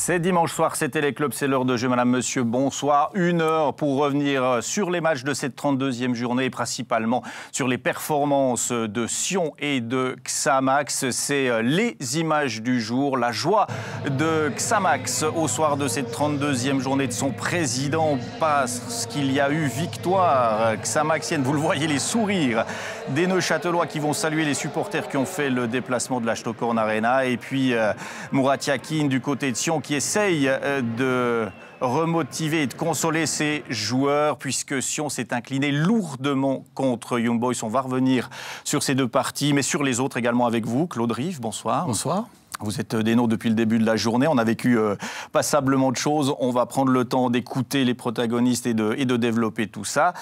C'est dimanche soir, c'était les clubs, c'est l'heure de jeu. Madame, monsieur, bonsoir. 1 heure pour revenir sur les matchs de cette 32e journée et principalement sur les performances de Sion et de Xamax. C'est les images du jour, la joie de Xamax au soir de cette 32e journée de son président parce qu'il y a eu victoire xamaxienne. Vous le voyez, les sourires des Neuchâtelois qui vont saluer les supporters qui ont fait le déplacement de la Stockholm Arena. Et puis Murat Yakin du côté de Sion qui essaye de remotiver et de consoler ses joueurs puisque Sion s'est incliné lourdement contre Young Boys. On va revenir sur ces deux parties, mais sur les autres également avec vous. Claude Rive, bonsoir. Bonsoir. Vous êtes des nôtres depuis le début de la journée. On a vécu passablement de choses. On va prendre le temps d'écouter les protagonistes et de développer tout ça.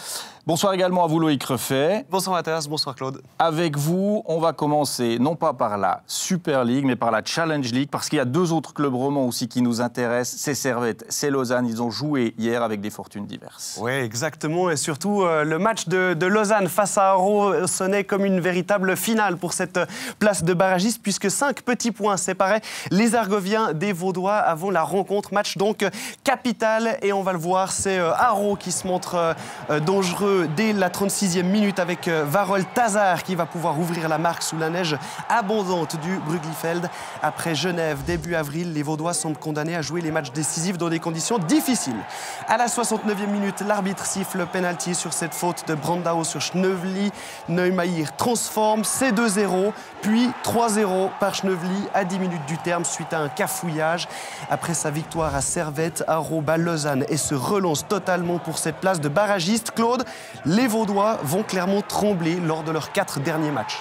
Bonsoir également à vous, Loïc Refait. Bonsoir Mathias, bonsoir Claude. Avec vous, on va commencer non pas par la Super League, mais par la Challenge League, parce qu'il y a deux autres clubs romans aussi qui nous intéressent. C'est Servette, c'est Lausanne. Ils ont joué hier avec des fortunes diverses. Oui, exactement. Et surtout, le match de Lausanne face à Aro sonnait comme une véritable finale pour cette place de barragiste, puisque 5 petits points séparaient les Argoviens des Vaudois avant la rencontre. Match donc capital. Et on va le voir, c'est Aro qui se montre dangereux dès la 36e minute avec Varol Tazar qui va pouvoir ouvrir la marque sous la neige abondante du Bruglifeld. Après Genève, début avril, les Vaudois sont condamnés à jouer les matchs décisifs dans des conditions difficiles. À la 69e minute, l'arbitre siffle penalty sur cette faute de Brandao sur Schnövli. Neumayer transforme, c'est 2-0, puis 3-0 par Schnövli à 10 minutes du terme suite à un cafouillage. Après sa victoire à Servette, Aro bat Lausanne et se relance totalement pour cette place de barragiste. Claude, les Vaudois vont clairement trembler lors de leurs 4 derniers matchs.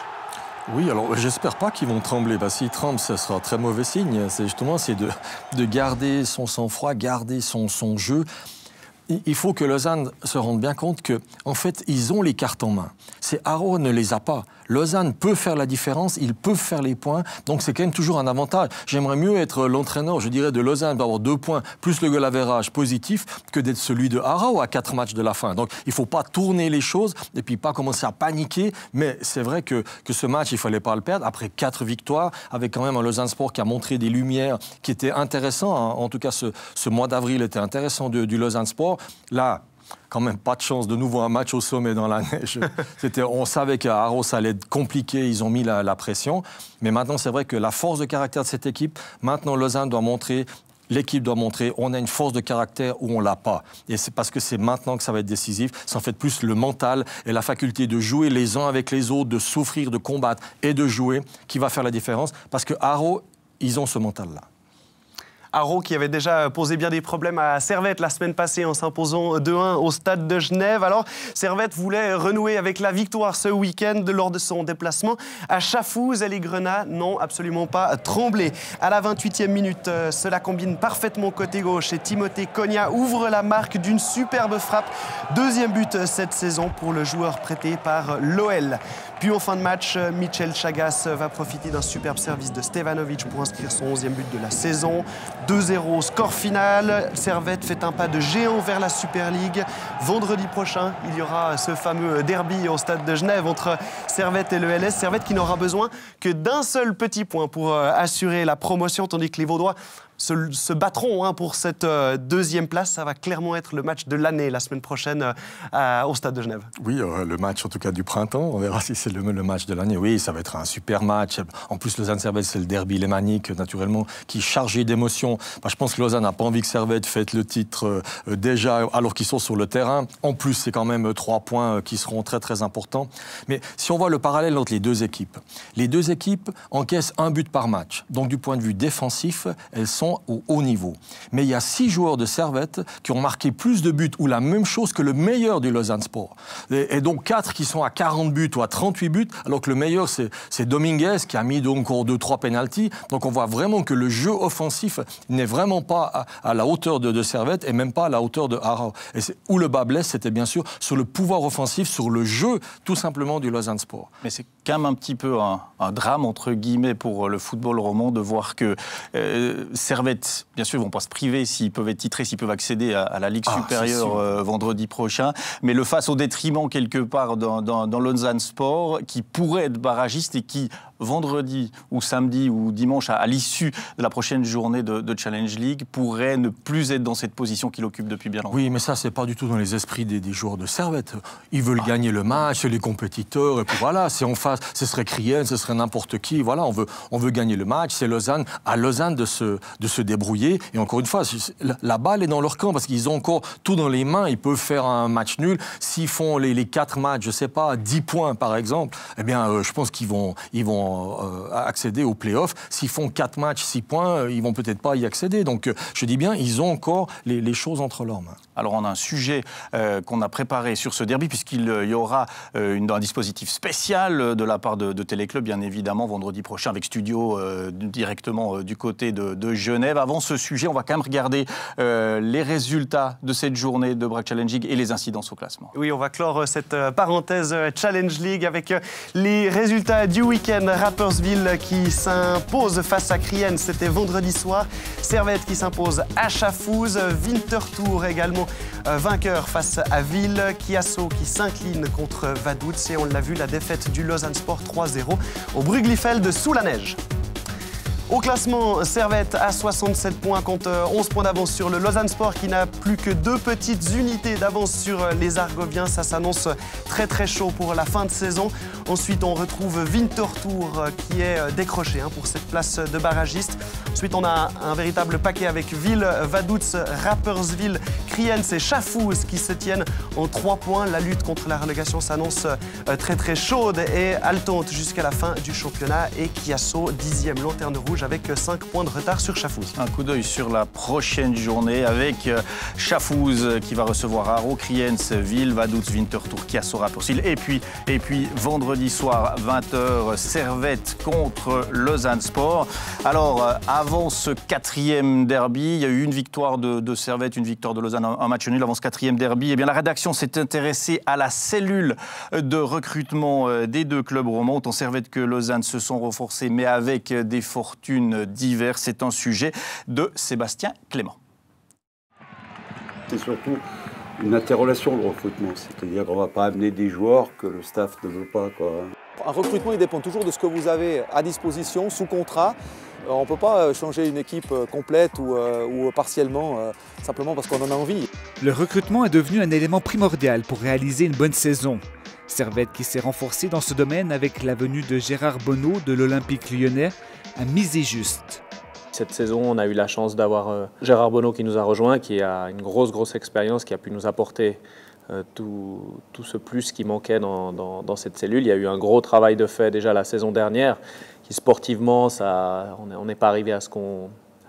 Oui, alors j'espère pas qu'ils vont trembler, parce qu'ils tremblent, ce sera un très mauvais signe. C'est justement de garder son sang-froid, garder son jeu. Il faut que Lausanne se rende bien compte que, en fait, ils ont les cartes en main. C'est Aro ne les a pas. Lausanne peut faire la différence, ils peuvent faire les points, donc c'est quand même toujours un avantage. J'aimerais mieux être l'entraîneur, je dirais, de Lausanne, d'avoir 2 points, plus le goal average positif, que d'être celui de Aro à 4 matchs de la fin. Donc il ne faut pas tourner les choses et puis pas commencer à paniquer, mais c'est vrai que ce match, il ne fallait pas le perdre. Après 4 victoires, avec quand même un Lausanne Sport qui a montré des lumières qui étaient intéressantes, hein. En tout cas, ce mois d'avril était intéressant du Lausanne Sport. Là, quand même pas de chance, de nouveau un match au sommet dans la neige. On savait qu'à Aro, ça allait être compliqué, ils ont mis la pression. Mais maintenant, c'est vrai que la force de caractère de cette équipe, maintenant Lausanne doit montrer, l'équipe doit montrer, on a une force de caractère où on ne l'a pas. Et c'est parce que c'est maintenant que ça va être décisif. C'est en fait plus le mental et la faculté de jouer les uns avec les autres, de souffrir, de combattre et de jouer qui va faire la différence. Parce que Aro, ils ont ce mental-là. Aro qui avait déjà posé bien des problèmes à Servette la semaine passée en s'imposant 2-1 au stade de Genève. Alors Servette voulait renouer avec la victoire ce week-end lors de son déplacement à Chafouz. Et les Grenats n'ont absolument pas tremblé. À la 28e minute, cela combine parfaitement côté gauche et Timothée Cogna ouvre la marque d'une superbe frappe. 2e but cette saison pour le joueur prêté par l'OL. Puis en fin de match, Michel Chagas va profiter d'un superbe service de Stevanovic pour inscrire son 11e but de la saison. 2-0, score final. Servette fait un pas de géant vers la Super League. Vendredi prochain, il y aura ce fameux derby au stade de Genève entre Servette et le LS. Servette qui n'aura besoin que d'un seul petit point pour assurer la promotion, tandis que les Vaudois se battront pour cette 2e place. Ça va clairement être le match de l'année la semaine prochaine au stade de Genève. Oui, le match en tout cas du printemps. On verra si c'est le match de l'année. Oui, ça va être un super match. En plus, Lausanne-Servette, c'est le derby lémanique, naturellement, qui est chargé d'émotions. Je pense que Lausanne n'a pas envie que Servette fête le titre déjà alors qu'ils sont sur le terrain. En plus, c'est quand même 3 points qui seront très très importants. Mais si on voit le parallèle entre les deux équipes encaissent 1 but par match. Donc du point de vue défensif, elles sont au haut niveau. Mais il y a 6 joueurs de Servette qui ont marqué plus de buts ou la même chose que le meilleur du Lausanne Sport. Et donc 4 qui sont à 40 buts ou à 38 buts, alors que le meilleur, c'est Dominguez qui a mis donc encore 2-3 pénaltys. Donc on voit vraiment que le jeu offensif n'est vraiment pas à la hauteur de Servette et même pas à la hauteur de Aro. Et où le bas blesse, c'était bien sûr sur le pouvoir offensif, sur le jeu tout simplement du Lausanne Sport. Mais c'est quand même un petit peu un drame, entre guillemets, pour le football roman de voir que Servette, bien sûr, ils ne vont pas se priver s'ils peuvent être titrés, s'ils peuvent accéder à la Ligue supérieure vendredi prochain, mais le face au détriment quelque part dans Lausanne Sport, qui pourrait être barragiste et qui vendredi ou samedi ou dimanche, à l'issue de la prochaine journée de Challenge League, pourrait ne plus être dans cette position qu'il occupe depuis bien longtemps. Oui, mais ça, c'est pas du tout dans les esprits des joueurs de Servette. Ils veulent gagner le match, les compétiteurs, et puis voilà, si on face, ce serait Kriens, ce serait n'importe qui, voilà, on veut gagner le match, c'est Lausanne, à Lausanne de se débrouiller, et encore une fois, la balle est dans leur camp, parce qu'ils ont encore tout dans les mains, ils peuvent faire un match nul, s'ils font les 4 matchs, je sais pas, 10 points par exemple, eh bien, je pense qu'ils vont accéder aux play-offs, s'ils font 4 matchs, 6 points, ils vont peut-être pas y accéder, donc je dis bien, ils ont encore les choses entre leurs mains. Alors on a un sujet qu'on a préparé sur ce derby puisqu'il y aura un dispositif spécial de la part de Téléclub, bien évidemment, vendredi prochain avec studio directement du côté de Genève. Avant ce sujet, on va quand même regarder les résultats de cette journée de BRAC Challenge League et les incidences au classement. Oui, on va clore cette parenthèse Challenge League avec les résultats du week-end. Rapperswil qui s'impose face à Kriens, c'était vendredi soir. Servette qui s'impose à Schaffhouse. Winterthur également vainqueur face à Ville. Chiasso qui s'incline contre Vaduz. Et on l'a vu, la défaite du Lausanne Sport 3-0 au Brugglifeld sous la neige. Au classement, Servette à 67 points compte 11 points d'avance sur le Lausanne Sport qui n'a plus que 2 petites unités d'avance sur les Argoviens. Ça s'annonce très très chaud pour la fin de saison. Ensuite, on retrouve Winterthur qui est décroché pour cette place de barragiste. Ensuite, on a un véritable paquet avec Ville, Vaduz, Rapperswil, Kriens et Schaffhouse qui se tiennent en 3 points. La lutte contre la relégation s'annonce très très chaude et haletante jusqu'à la fin du championnat. Et Chiasso, 10e lanterne rouge avec 5 points de retard sur Schaffhouse. Un coup d'œil sur la prochaine journée avec Schaffhouse qui va recevoir Aro, Kriens, Ville, Vaduz, Winterthur, Chiasso, Rapperswil. Et puis vendredi soir, 20h, Servette contre Lausanne Sport. Alors, avant ce 4e derby, il y a eu une victoire de Servette, une victoire de Lausanne, un match nul avant ce 4e derby. Eh bien, la rédaction s'est intéressée à la cellule de recrutement des 2 clubs romans. Autant Servette que Lausanne se sont renforcés, mais avec des fortunes diverses. C'est un sujet de Sébastien Clément. C'est surtout une interrelation, le recrutement. C'est-à-dire qu'on ne va pas amener des joueurs que le staff ne veut pas, quoi. Un recrutement, il dépend toujours de ce que vous avez à disposition, sous contrat. On ne peut pas changer une équipe complète ou partiellement, simplement parce qu'on en a envie. Le recrutement est devenu un élément primordial pour réaliser une bonne saison. Servette qui s'est renforcé dans ce domaine avec la venue de Gérard Bonneau de l'Olympique lyonnais a misé juste. Cette saison, on a eu la chance d'avoir Gérard Bonneau qui nous a rejoint, qui a une grosse expérience, qui a pu nous apporter tout ce plus qui manquait dans cette cellule. Il y a eu un gros travail de fait déjà la saison dernière, qui sportivement, on n'est pas arrivé à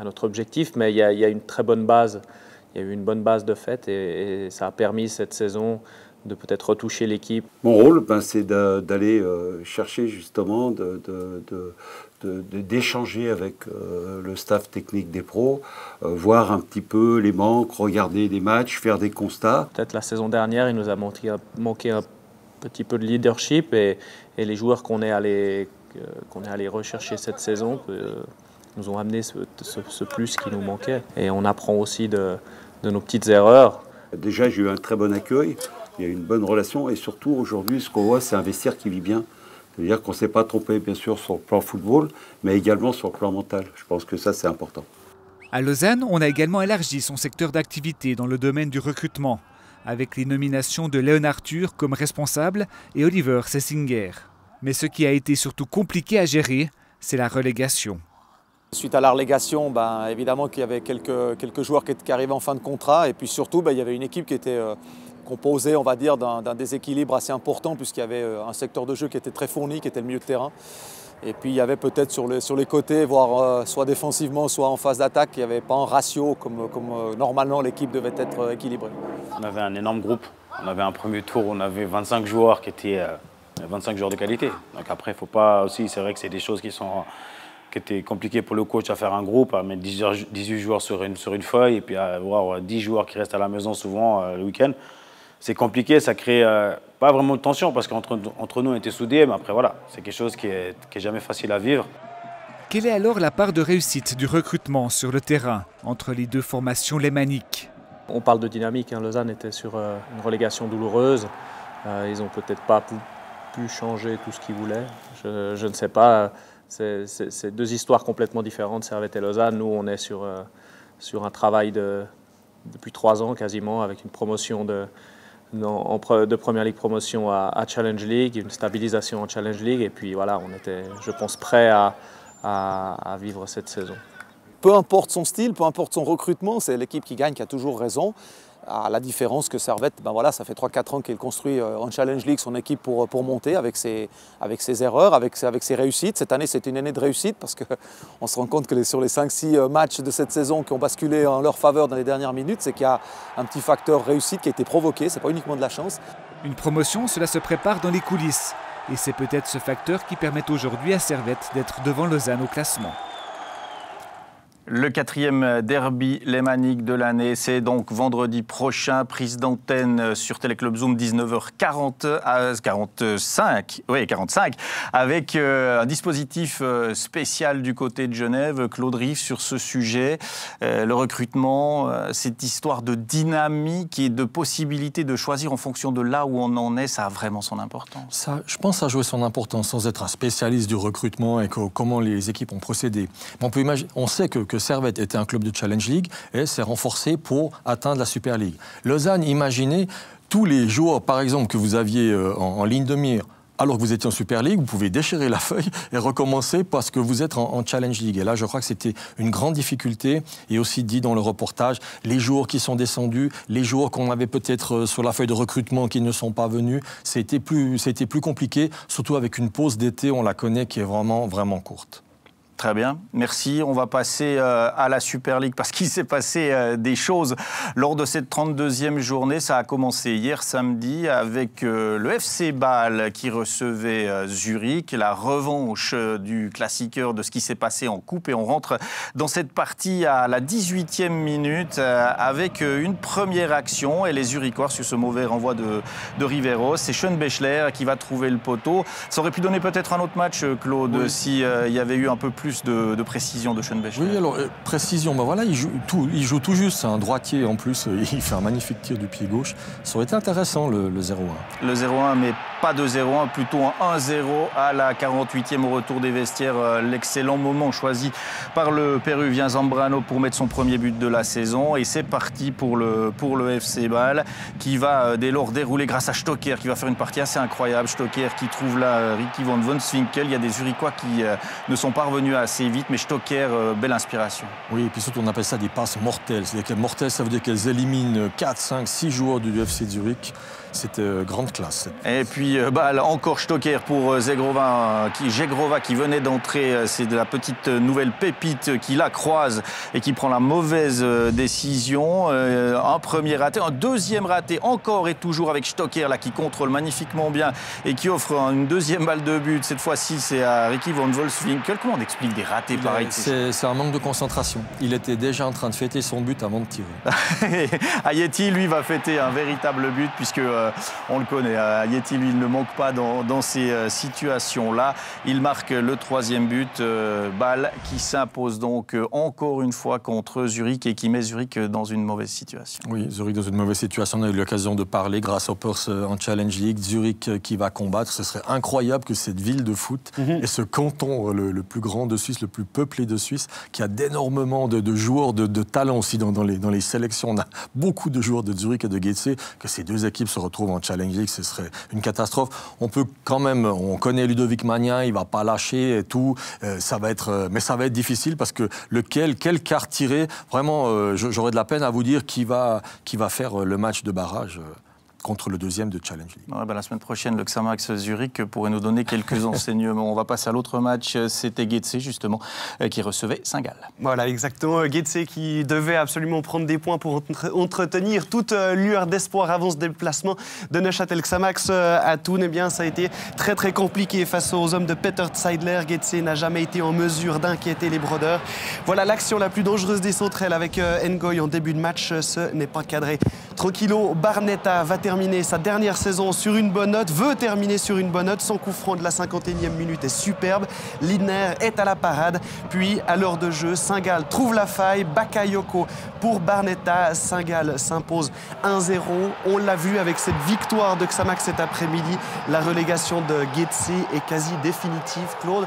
notre objectif, mais il y a une très bonne base. Il y a eu une bonne base de fait et ça a permis cette saison de peut-être retoucher l'équipe. Mon rôle, c'est d'aller chercher justement, d'échanger avec le staff technique des pros, voir un petit peu les manques, regarder les matchs, faire des constats. Peut-être la saison dernière, il nous a manqué un petit peu de leadership et les joueurs qu'on est allé rechercher cette saison nous ont amené ce plus qui nous manquait. Et on apprend aussi de nos petites erreurs. Déjà, j'ai eu un très bon accueil. Il y a une bonne relation et surtout aujourd'hui, ce qu'on voit, c'est un vestiaire qui vit bien. C'est-à-dire qu'on ne s'est pas trompé, bien sûr, sur le plan football, mais également sur le plan mental. Je pense que ça, c'est important. À Lausanne, on a également élargi son secteur d'activité dans le domaine du recrutement, avec les nominations de Léon Arthur comme responsable et Oliver Sessinger. Mais ce qui a été surtout compliqué à gérer, c'est la relégation. Suite à la relégation, évidemment qu'il y avait quelques joueurs qui arrivaient en fin de contrat et puis surtout, il y avait une équipe qui était composée, on va dire, d'un déséquilibre assez important puisqu'il y avait un secteur de jeu qui était très fourni, qui était le milieu de terrain. Et puis il y avait peut-être sur les côtés, voire soit défensivement, soit en phase d'attaque, il n'y avait pas un ratio comme normalement l'équipe devait être équilibrée. On avait un énorme groupe. On avait un premier tour, on avait 25 joueurs qui étaient 25 joueurs de qualité. Donc après, il ne faut pas aussi, c'est vrai que c'est des choses qui étaient compliquées pour le coach à faire un groupe, à mettre 18 joueurs sur une feuille et puis à avoir 10 joueurs qui restent à la maison souvent le week-end. C'est compliqué, ça crée pas vraiment de tension parce qu'entre nous on était soudés, mais après voilà, c'est quelque chose qui est jamais facile à vivre. Quelle est alors la part de réussite du recrutement sur le terrain entre les 2 formations lémaniques? On parle de dynamique, Lausanne était sur une relégation douloureuse. Ils n'ont peut-être pas pu changer tout ce qu'il voulait. Je ne sais pas. C'est deux histoires complètement différentes, Servette et Lausanne. Nous, on est sur un travail depuis 3 ans quasiment, avec une promotion de Première Ligue promotion à Challenge League, une stabilisation en Challenge League. Et puis voilà, on était, je pense, prêts à vivre cette saison. Peu importe son style, peu importe son recrutement, c'est l'équipe qui gagne qui a toujours raison. À la différence que Servette, ben voilà, ça fait 3-4 ans qu'il construit en Challenge League son équipe pour monter avec ses erreurs, avec ses réussites. Cette année, c'est une année de réussite parce qu'on se rend compte que sur les 5-6 matchs de cette saison qui ont basculé en leur faveur dans les dernières minutes, c'est qu'il y a un petit facteur réussite qui a été provoqué, ce n'est pas uniquement de la chance. Une promotion, cela se prépare dans les coulisses. Et c'est peut-être ce facteur qui permet aujourd'hui à Servette d'être devant Lausanne au classement. Le 4e derby lémanique de l'année, c'est donc vendredi prochain, prise d'antenne sur Téléclub Zoom, 19h45, avec un dispositif spécial du côté de Genève. Claude Riff, sur ce sujet, le recrutement, cette histoire de dynamique et de possibilité de choisir en fonction de là où on en est, ça a vraiment son importance. Ça, je pense que ça a joué son importance sans être un spécialiste du recrutement et comment les équipes ont procédé. On sait que Servette était un club de Challenge League et s'est renforcé pour atteindre la Super League. Lausanne, imaginez tous les joueurs, par exemple, que vous aviez en ligne de mire, alors que vous étiez en Super League, vous pouvez déchirer la feuille et recommencer parce que vous êtes en Challenge League. Et là, je crois que c'était une grande difficulté. Et aussi dit dans le reportage, les joueurs qui sont descendus, les joueurs qu'on avait peut-être sur la feuille de recrutement qui ne sont pas venus, c'était plus compliqué, surtout avec une pause d'été, on la connaît, qui est vraiment, vraiment courte. Très bien, merci. On va passer à la Super League parce qu'il s'est passé des choses lors de cette 32e journée. Ça a commencé hier samedi avec le FC Bâle qui recevait Zurich, la revanche du classiqueur de ce qui s'est passé en coupe. Et on rentre dans cette partie à la 18e minute avec une première action. Et les Zurichois, sur ce mauvais renvoi de Riveros, c'est Schönbechler qui va trouver le poteau. Ça aurait pu donner peut-être un autre match, Claude, oui, s'il y avait eu un peu plus de précision de Schönbechler. Oui, alors précision, ben voilà, il joue tout juste, c'est un droitier en plus, il fait un magnifique tir du pied gauche. Ça aurait été intéressant le 0-1. Le 0-1, mais pas de 0-1, plutôt un 1-0 à la 48e au retour des vestiaires. L'excellent moment choisi par le Péruvien Zambrano pour mettre son premier but de la saison. Et c'est parti pour le FC Bâle qui va dès lors dérouler grâce à Stocker qui va faire une partie assez incroyable. Stocker qui trouve là Ricky van Wonswinkel. Il y a des Zurichois qui ne sont pas revenus assez vite, mais Stocker, belle inspiration. Oui, et puis surtout on appelle ça des passes mortelles. C'est-à-dire que mortelles, ça veut dire qu'elles éliminent 4, 5, 6 joueurs du FC Zurich. C'était grande classe. Et puis encore Stocker pour Zegrova qui venait d'entrer. C'est de la petite nouvelle pépite qui la croise et qui prend la mauvaise décision. Un premier raté, un deuxième raté encore et toujours avec Stocker là, qui contrôle magnifiquement bien et qui offre une deuxième balle de but. Cette fois-ci, c'est à Ricky van Wolfswinkel. Comment on explique des ratés pareils? C'est un manque de concentration. Il était déjà en train de fêter son but avant de tirer. Ayeti, lui, va fêter un véritable but puisque on le connaît. Ayeti, lui, il ne manque pas dans ces situations-là. Il marque le 3e but. Bâle qui s'impose donc encore une fois contre Zurich et qui met Zurich dans une mauvaise situation. Oui, Zurich dans une mauvaise situation. On a eu l'occasion de parler grâce aux Purs en Challenge League. Zurich qui va combattre. Ce serait incroyable que cette ville de foot et ce canton, le plus grand de Suisse, le plus peuplé de Suisse, qui a d'énormément de joueurs de talent aussi dans les sélections. On a beaucoup de joueurs de Zurich et de Getse. Que ces deux équipes se retrouvent en Challenge League, ce serait une catastrophe. On peut quand même, on connaît Ludovic Magnin, il va pas lâcher et tout. Mais ça va être difficile parce que quel quart tirer, vraiment, j'aurais de la peine à vous dire qui va faire le match de barrage contre le 2e de Challenge League. Ouais, la semaine prochaine, le Xamax Zurich pourrait nous donner quelques enseignements. On va passer à l'autre match, c'était Getse justement, qui recevait Saint-Gall. Voilà, exactement. Getse qui devait absolument prendre des points pour entretenir toute lueur d'espoir avant ce déplacement de Neuchâtel Xamax à Thun. Eh bien, ça a été très très compliqué face aux hommes de Peter Zeidler. Getse n'a jamais été en mesure d'inquiéter les brodeurs. Voilà l'action la plus dangereuse des sauterelles avec Ngoy en début de match. Ce n'est pas cadré. Tranquillo Barnetta va terminer sa dernière saison sur une bonne note, veut terminer sur une bonne note. Son coup franc de la 51e minute est superbe. Lindner est à la parade. Puis, à l'heure de jeu, Saint-Gall trouve la faille. Bakayoko pour Barnetta. Saint-Gall s'impose 1-0. On l'a vu avec cette victoire de Xamax cet après-midi. La relégation de Getse est quasi définitive. Claude,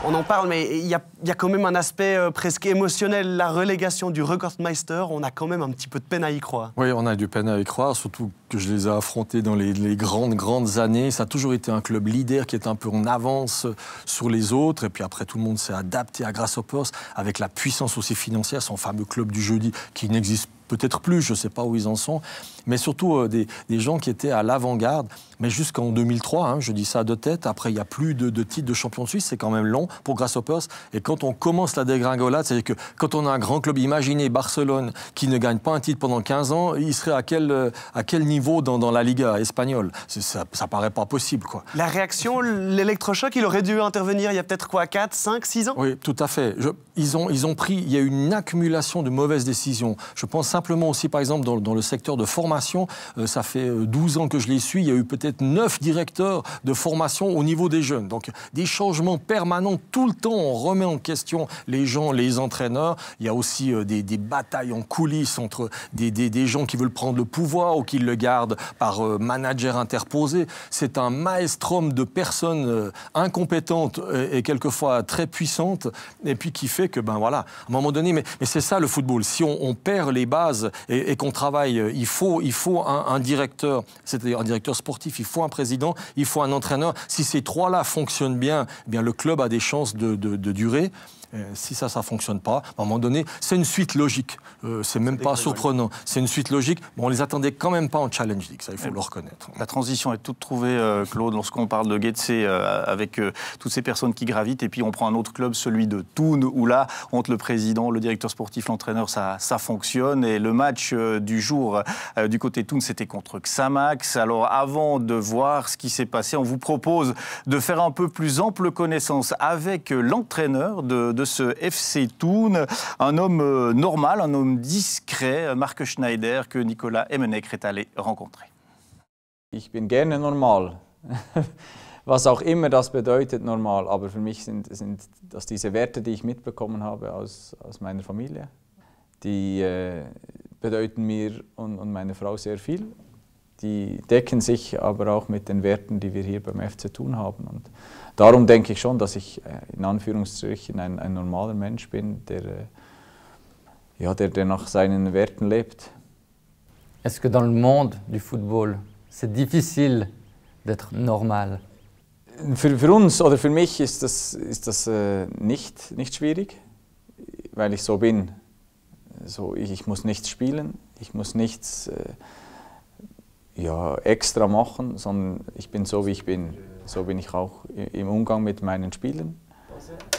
on en parle, mais il y a quand même un aspect presque émotionnel. La relégation du Rekordmeister, on a quand même un petit peu de peine à y croire. Oui, on a du peine à y croire, surtout que je les ai affrontés dans les grandes années. Ça a toujours été un club leader qui est un peu en avance sur les autres. Et puis après, tout le monde s'est adapté à Grasshoppers avec la puissance aussi financière, son fameux club du jeudi qui n'existe peut-être plus, je ne sais pas où ils en sont, mais surtout des gens qui étaient à l'avant-garde. Mais jusqu'en 2003, je dis ça de tête, après il n'y a plus de titre de champion de Suisse, c'est quand même long pour Grasshoppers. Et quand on commence la dégringolade, c'est-à-dire que quand on a un grand club, imaginez Barcelone qui ne gagne pas un titre pendant 15 ans, il serait à quel niveau dans la Liga espagnole? Ça ne paraît pas possible, quoi. La réaction, l'électrochoc, il aurait dû intervenir il y a peut-être 4, 5, 6 ans? Oui, tout à fait. Ils ont pris, il y a eu une accumulation de mauvaises décisions. Je pense simplement aussi, par exemple, dans le secteur de formation, ça fait 12 ans que je les suis, il y a eu peut-être 9 directeurs de formation au niveau des jeunes. Donc, des changements permanents, tout le temps, on remet en question les gens, les entraîneurs. Il y a aussi des batailles en coulisses entre des gens qui veulent prendre le pouvoir ou qui le gardent par manager interposé. C'est un maelstrom de personnes incompétentes et quelquefois très puissantes, et puis qui fait que, ben voilà, à un moment donné, mais c'est ça le football. Si on perd les bases et qu'on travaille, il faut un directeur, c'est-à-dire un directeur sportif, il faut un président, il faut un entraîneur. Si ces trois-là fonctionnent bien, eh bien le club a des chances de durer. Si ça ne fonctionne pas, à un moment donné, c'est une suite logique. C'est même pas surprenant. C'est une suite logique. Bon, on les attendait quand même pas en Challenge League, ça, il faut le reconnaître. La transition est toute trouvée, Claude, lorsqu'on parle de Getse, avec toutes ces personnes qui gravitent, et puis on prend un autre club, celui de Thun, où là, entre le président, le directeur sportif, l'entraîneur, ça fonctionne. Et le match du jour du côté Thun, c'était contre Xamax. Alors, avant de voir ce qui s'est passé, on vous propose de faire un peu plus ample connaissance avec l'entraîneur de ce FC Thun, un homme normal, un homme discret, Marc Schneider, que Nicolas Emmenegger est allé rencontrer. Ich bin gerne normal, was auch immer das bedeutet normal, aber für mich sind das diese Werte, die ich mitbekommen habe aus meiner Familie, die bedeuten mir und meiner Frau sehr viel. Die decken sich aber auch mit den Werten, die wir hier beim FC Thun haben. Und darum denke ich schon, dass ich in Anführungsstrichen ein normaler Mensch bin, der nach seinen Werten lebt. Est-ce que dans le monde du football, c'est difficile d'être normal? Für uns oder für mich ist das nicht schwierig, weil ich so bin. So, ich muss nichts spielen, ich muss nichts extra machen, sondern ich bin so, wie ich bin. So bin ich auch im Umgang mit meinen Spielern,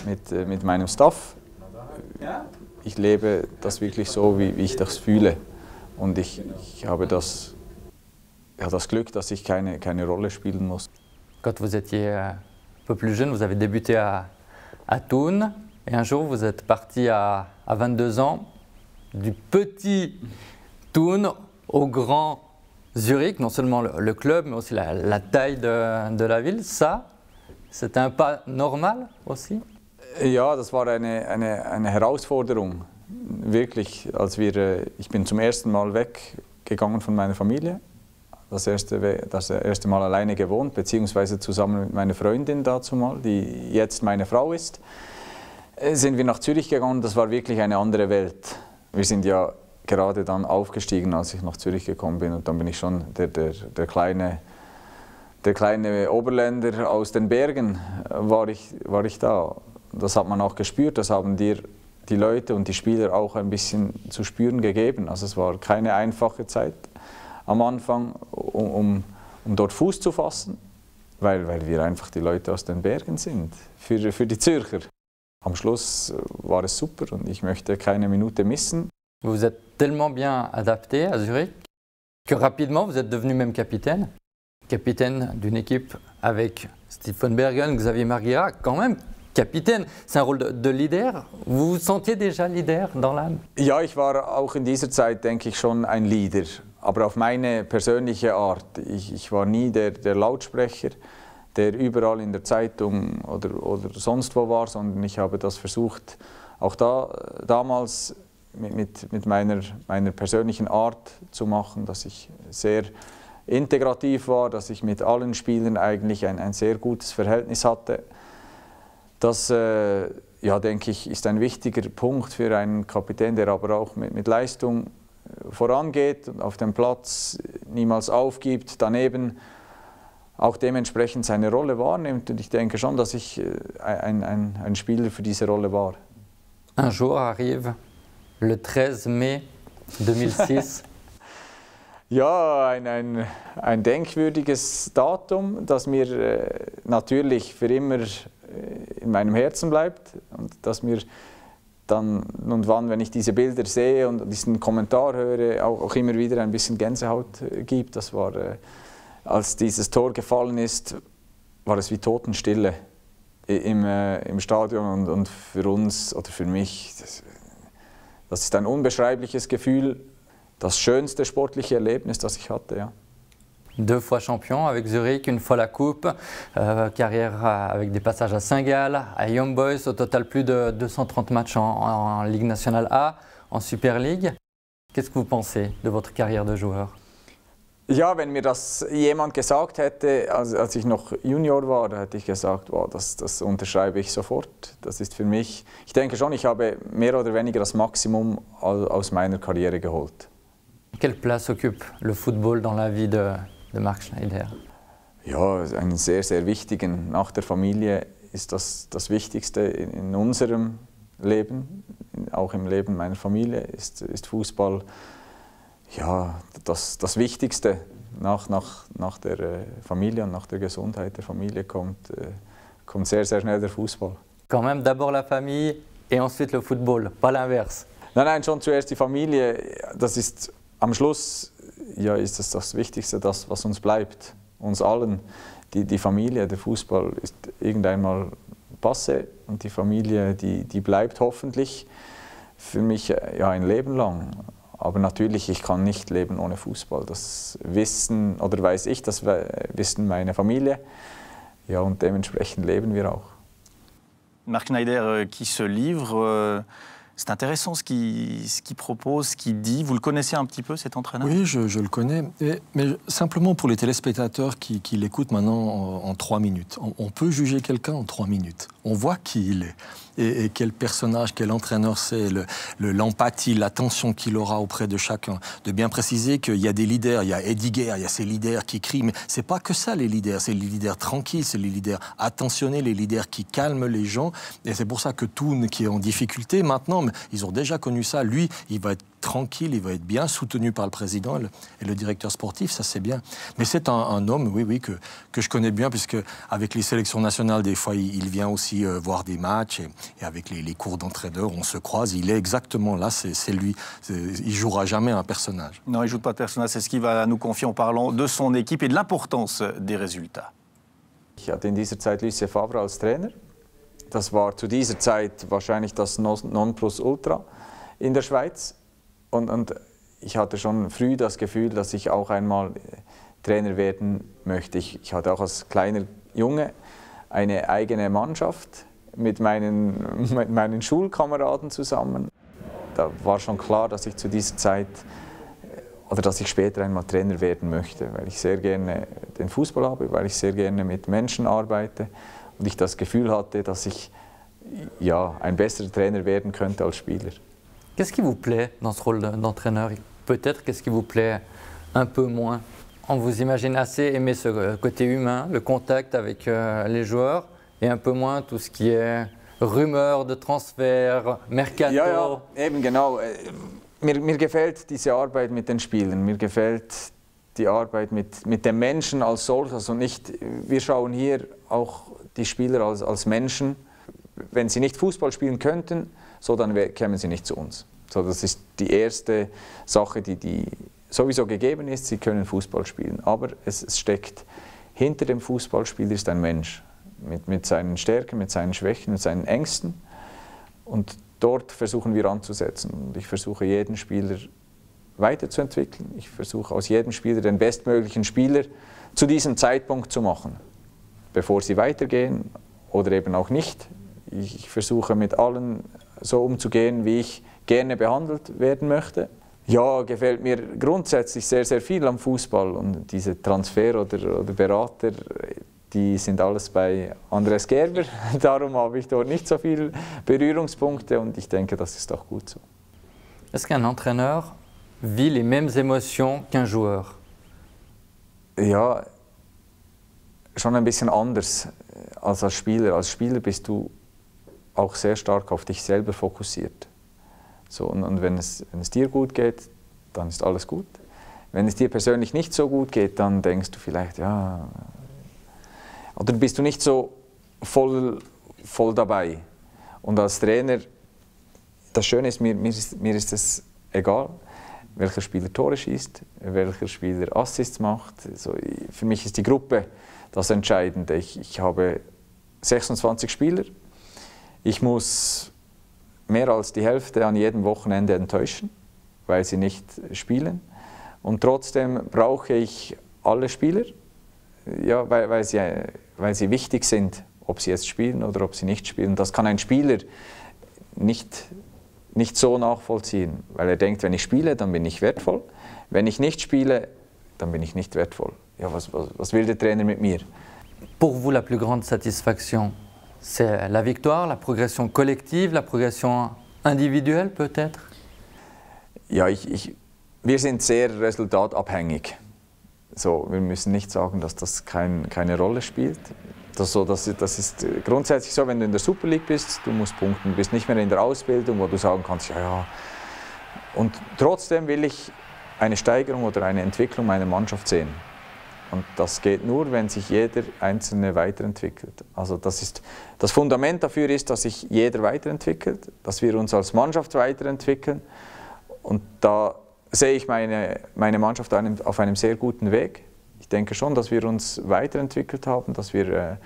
mit meinem Staff. Ich lebe das wirklich so, wie ich das fühle. Und ich habe das Glück, dass ich keine Rolle spielen muss. Quand vous étiez un peu plus jeune, vous avez débuté à Thun, et un jour vous êtes parti à 22 ans du petit Thun au grand Zurich, non seulement le club, mais aussi la taille de la ville. Ça, c'était un pas normal aussi? Ja, das war eine Herausforderung. Wirklich, ich bin zum ersten Mal weggegangen von meiner Familie. Das erste Mal alleine gewohnt, beziehungsweise zusammen mit meiner Freundin dazu mal, die jetzt meine Frau ist. Sind wir nach Zürich gegangen, das war wirklich eine andere Welt. Wir sind ja gerade dann aufgestiegen, als ich nach Zürich gekommen bin, und dann bin ich schon der kleine Oberländer aus den Bergen, war ich da. Das hat man auch gespürt, das haben die Leute und die Spieler auch ein bisschen zu spüren gegeben. Also es war keine einfache Zeit am Anfang, um dort Fuß zu fassen, weil wir einfach die Leute aus den Bergen sind, für die Zürcher. Am Schluss war es super und ich möchte keine Minute missen. Vous êtes tellement bien adapté à Zurich que rapidement vous êtes devenu même capitaine d'une équipe avec Stephen Bergen, Xavier Marguera, quand même capitaine. C'est un rôle de leader. Vous vous sentiez déjà leader dans l'âme? Ja, ich war auch in dieser Zeit, denke ich, schon ein Leader. aber auf meine persönliche Art. Ich war nie der Lautsprecher, der überall in der Zeitung oder sonst wo war, sondern ich habe das versucht, auch damals mit meiner persönlichen Art zu machen, dass ich sehr integrativ war, dass ich mit allen Spielern eigentlich ein sehr gutes Verhältnis hatte. Das, ja, denke ich, ist ein wichtiger Punkt für einen Kapitän, der aber auch mit Leistung vorangeht und auf dem Platz niemals aufgibt, daneben auch dementsprechend seine Rolle wahrnimmt. Und ich denke schon, dass ich ein Spieler für diese Rolle war. Un jour arrive le 13 mai 2006. Ja, ein denkwürdiges Datum, das mir natürlich für immer in meinem Herzen bleibt und das mir dann und wann, wenn ich diese Bilder sehe und diesen Kommentar höre, auch immer wieder ein bisschen Gänsehaut gibt. Das war, als dieses Tor gefallen ist, war es wie Totenstille im Stadion und für uns oder für mich, das ist ein unbeschreibliches Gefühl, das schönste sportliche Erlebnis, das ich hatte, ja. 2 fois champion avec Zurich, 1 fois la coupe, carrière avec des passages à Saint-Gall, à Young Boys, au total plus de 230 matchs en Ligue nationale A, en Super League. Qu'est-ce que vous pensez de votre carrière de joueur? Ja, wenn mir das jemand gesagt hätte, als ich noch Junior war, da hätte ich gesagt, wow, das unterschreibe ich sofort. Das ist für mich, ich denke schon, ich habe mehr oder weniger das Maximum aus meiner Karriere geholt. Quelle place occupe le football dans la vie de Marc Schneider? Ja, einen sehr, sehr wichtigen. Nach der Familie ist das Wichtigste in unserem Leben, auch im Leben meiner Familie, ist Fußball ja, das Wichtigste. Nach der Familie und nach der Gesundheit der Familie kommt sehr, sehr schnell der Fußball. Quand même d'abord la famille et ensuite le football, pas l'inverse. Nein, schon zuerst die Familie. Das ist am Schluss, ja, ist das Wichtigste, das, was uns bleibt, uns allen. Die Familie, der Fußball ist irgendwann mal passé und die Familie, die bleibt hoffentlich für mich ja, ein Leben lang. Aber natürlich, ich kann nicht leben ohne Fußball. Das wissen, oder weiß ich, das wissen meine Familie. Ja, und dementsprechend leben wir auch. Marc Schneider qui se livre, c'est intéressant ce qu'il propose, ce qu'il dit. Vous le connaissez un petit peu, cet entraîneur? Oui, je le connais. Mais simplement pour les téléspectateurs qui l'écoutent maintenant en 3 minutes. On peut juger quelqu'un en 3 minutes. On voit qui il est. Et quel personnage, quel entraîneur c'est, l'empathie, l'attention qu'il aura auprès de chacun. De bien préciser qu'il y a des leaders, il y a Eddie Guerre, il y a ces leaders qui crient, mais c'est pas que ça les leaders, c'est les leaders tranquilles, c'est les leaders attentionnés, les leaders qui calment les gens. Et c'est pour ça que Toon, qui est en difficulté maintenant, mais ils ont déjà connu ça, lui, il va être tranquille, il va être bien soutenu par le président et le directeur sportif, ça c'est bien. Mais c'est un homme, oui, que je connais bien, puisque avec les sélections nationales, des fois, il vient aussi voir des matchs, et avec les cours d'entraîneur, on se croise, il est exactement là, c'est lui. Il jouera jamais un personnage. Non, il ne joue pas de personnage, c'est ce qu'il va nous confier en parlant de son équipe et de l'importance des résultats. Ich hatte in dieser Zeit Lucien Favre als Trainer. Das war zu dieser Zeit wahrscheinlich das Nonplusultra in der Schweiz. Und ich hatte schon früh das Gefühl, dass ich auch einmal Trainer werden möchte. Ich hatte auch als kleiner Junge eine eigene Mannschaft mit meinen Schulkameraden zusammen. Da war schon klar, dass ich zu dieser Zeit oder dass ich später einmal Trainer werden möchte, weil ich sehr gerne den Fußball habe, weil ich sehr gerne mit Menschen arbeite und ich das Gefühl hatte, dass ich ja, ein besserer Trainer werden könnte als Spieler. Qu'est-ce qui vous plaît dans ce rôle d'entraîneur? Peut-être qu'est-ce qui vous plaît un peu moins? On vous imagine assez aimer ce côté humain, le contact avec les joueurs, et un peu moins tout ce qui est Rumeur de Transfer, Mercato. Ja, eben genau. Mir gefällt diese Arbeit mit den Spielern, mir gefällt die Arbeit mit dem Menschen als solches und nicht, wir schauen hier auch die Spieler als Menschen. Wenn sie nicht Fußball spielen könnten, so dann kämen sie nicht zu uns. So, das ist die erste Sache, die sowieso gegeben ist, sie können Fußball spielen. Aber es steckt hinter dem Fußballspieler ist ein Mensch mit seinen Stärken, mit seinen Schwächen, mit seinen Ängsten. Und dort versuchen wir anzusetzen. Und ich versuche jeden Spieler weiterzuentwickeln. Ich versuche aus jedem Spieler den bestmöglichen Spieler zu diesem Zeitpunkt zu machen, bevor sie weitergehen oder eben auch nicht. Ich versuche mit allen so umzugehen, wie ich gerne behandelt werden möchte. Ja, gefällt mir grundsätzlich sehr, sehr viel am Fußball und diese Transfer oder Berater, die sind alles bei Andres Gerber. Darum habe ich dort nicht so viele Berührungspunkte und ich denke, das ist auch gut so. Est-ce qu'un entraîneur vit les mêmes émotions qu'un joueur? Ja, schon ein bisschen anders als Spieler. Als Spieler bist du auch sehr stark auf dich selber fokussiert. So, und wenn es dir gut geht, dann ist alles gut. Wenn es dir persönlich nicht so gut geht, dann denkst du vielleicht, ja, oder bist du nicht so voll dabei. Und als Trainer, das Schöne ist, mir ist es egal, welcher Spieler Tore schießt, welcher Spieler Assists macht. So, für mich ist die Gruppe das Entscheidende. Ich habe 26 Spieler. Ich muss mehr als die Hälfte an jedem Wochenende enttäuschen, weil sie nicht spielen. Und trotzdem brauche ich alle Spieler, ja, weil sie wichtig sind, ob sie jetzt spielen oder ob sie nicht spielen. Das kann ein Spieler nicht so nachvollziehen, weil er denkt, wenn ich spiele, dann bin ich wertvoll. Wenn ich nicht spiele, dann bin ich nicht wertvoll. Ja, was will der Trainer mit mir? Pour vous, la plus grande satisfaction, c'est la victoire, la progression collective, la progression individuelle peut-être? Ja, wir sind sehr resultatabhängig. So, wir müssen nicht sagen, dass das keine Rolle spielt. Das ist grundsätzlich so, wenn du in der Super League bist, du musst punkten, du bist nicht mehr in der Ausbildung, wo du sagen kannst, ja. Und trotzdem will ich eine Steigerung oder eine Entwicklung meiner Mannschaft sehen. Und das geht nur, wenn sich jeder Einzelne weiterentwickelt. Also das Fundament dafür ist, dass sich jeder weiterentwickelt, dass wir uns als Mannschaft weiterentwickeln. Und da sehe ich meine Mannschaft auf einem sehr guten Weg. Ich denke schon, dass wir uns weiterentwickelt haben, dass wir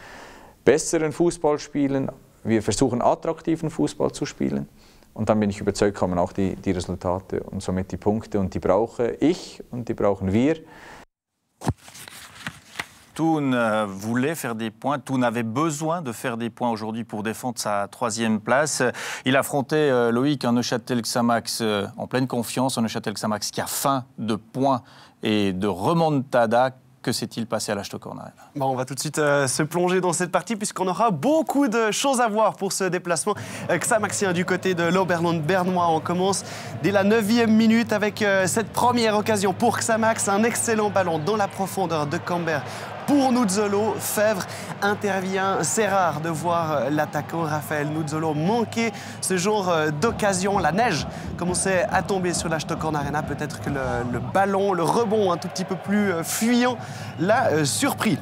besseren Fußball spielen. Wir versuchen, attraktiven Fußball zu spielen. Und dann bin ich überzeugt, kommen auch die Resultate und somit die Punkte. Und die brauche ich und die brauchen wir. Thun voulait faire des points, Thun avait besoin de faire des points aujourd'hui pour défendre sa 3e place. Il affrontait Loïc, un Neuchâtel Xamax en pleine confiance, un Neuchâtel Xamax qui a faim de points et de remontada. Que s'est-il passé à l'Ashtokorn Arena? Bon, on va tout de suite se plonger dans cette partie puisqu'on aura beaucoup de choses à voir pour ce déplacement xamaxien du côté de l'Oberland bernois. On commence dès la 9e minute avec cette première occasion pour Xamax. Un excellent ballon dans la profondeur de Camber pour Nuzzolo. Fèvre intervient. C'est rare de voir l'attaquant Raphaël Nuzzolo manquer ce genre d'occasion. La neige commençait à tomber sur l'Ashtokorn Arena. Peut-être que le ballon, le rebond un tout petit peu plus fuyant l'a surpris.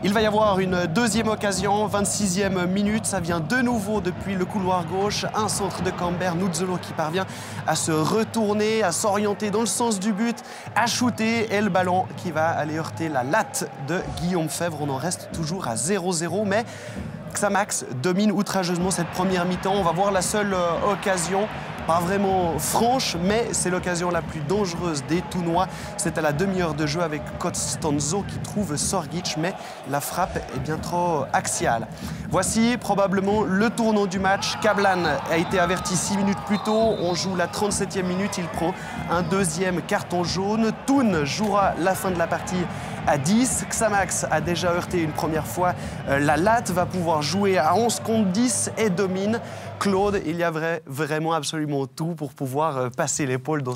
Il va y avoir une deuxième occasion, 26e minute, ça vient de nouveau depuis le couloir gauche, un centre de Camber, Nuzzolo qui parvient à se retourner, à s'orienter dans le sens du but, à shooter et le ballon qui va aller heurter la latte de Guillaume Fèvre. On en reste toujours à 0-0, mais Xamax domine outrageusement cette première mi-temps. On va voir la seule occasion, pas vraiment franche, mais c'est l'occasion la plus dangereuse des Thounois. C'est à la demi-heure de jeu avec Costanzo qui trouve Sorgic, mais la frappe est bien trop axiale. Voici probablement le tournant du match. Kablan a été averti 6 minutes plus tôt. On joue la 37e minute. Il prend un deuxième carton jaune. Thun jouera la fin de la partie à 10. Xamax a déjà heurté une première fois la latte, va pouvoir jouer à 11 contre 10 et domine. Claude, il y a vraiment absolument tout pour pouvoir passer l'épaule dans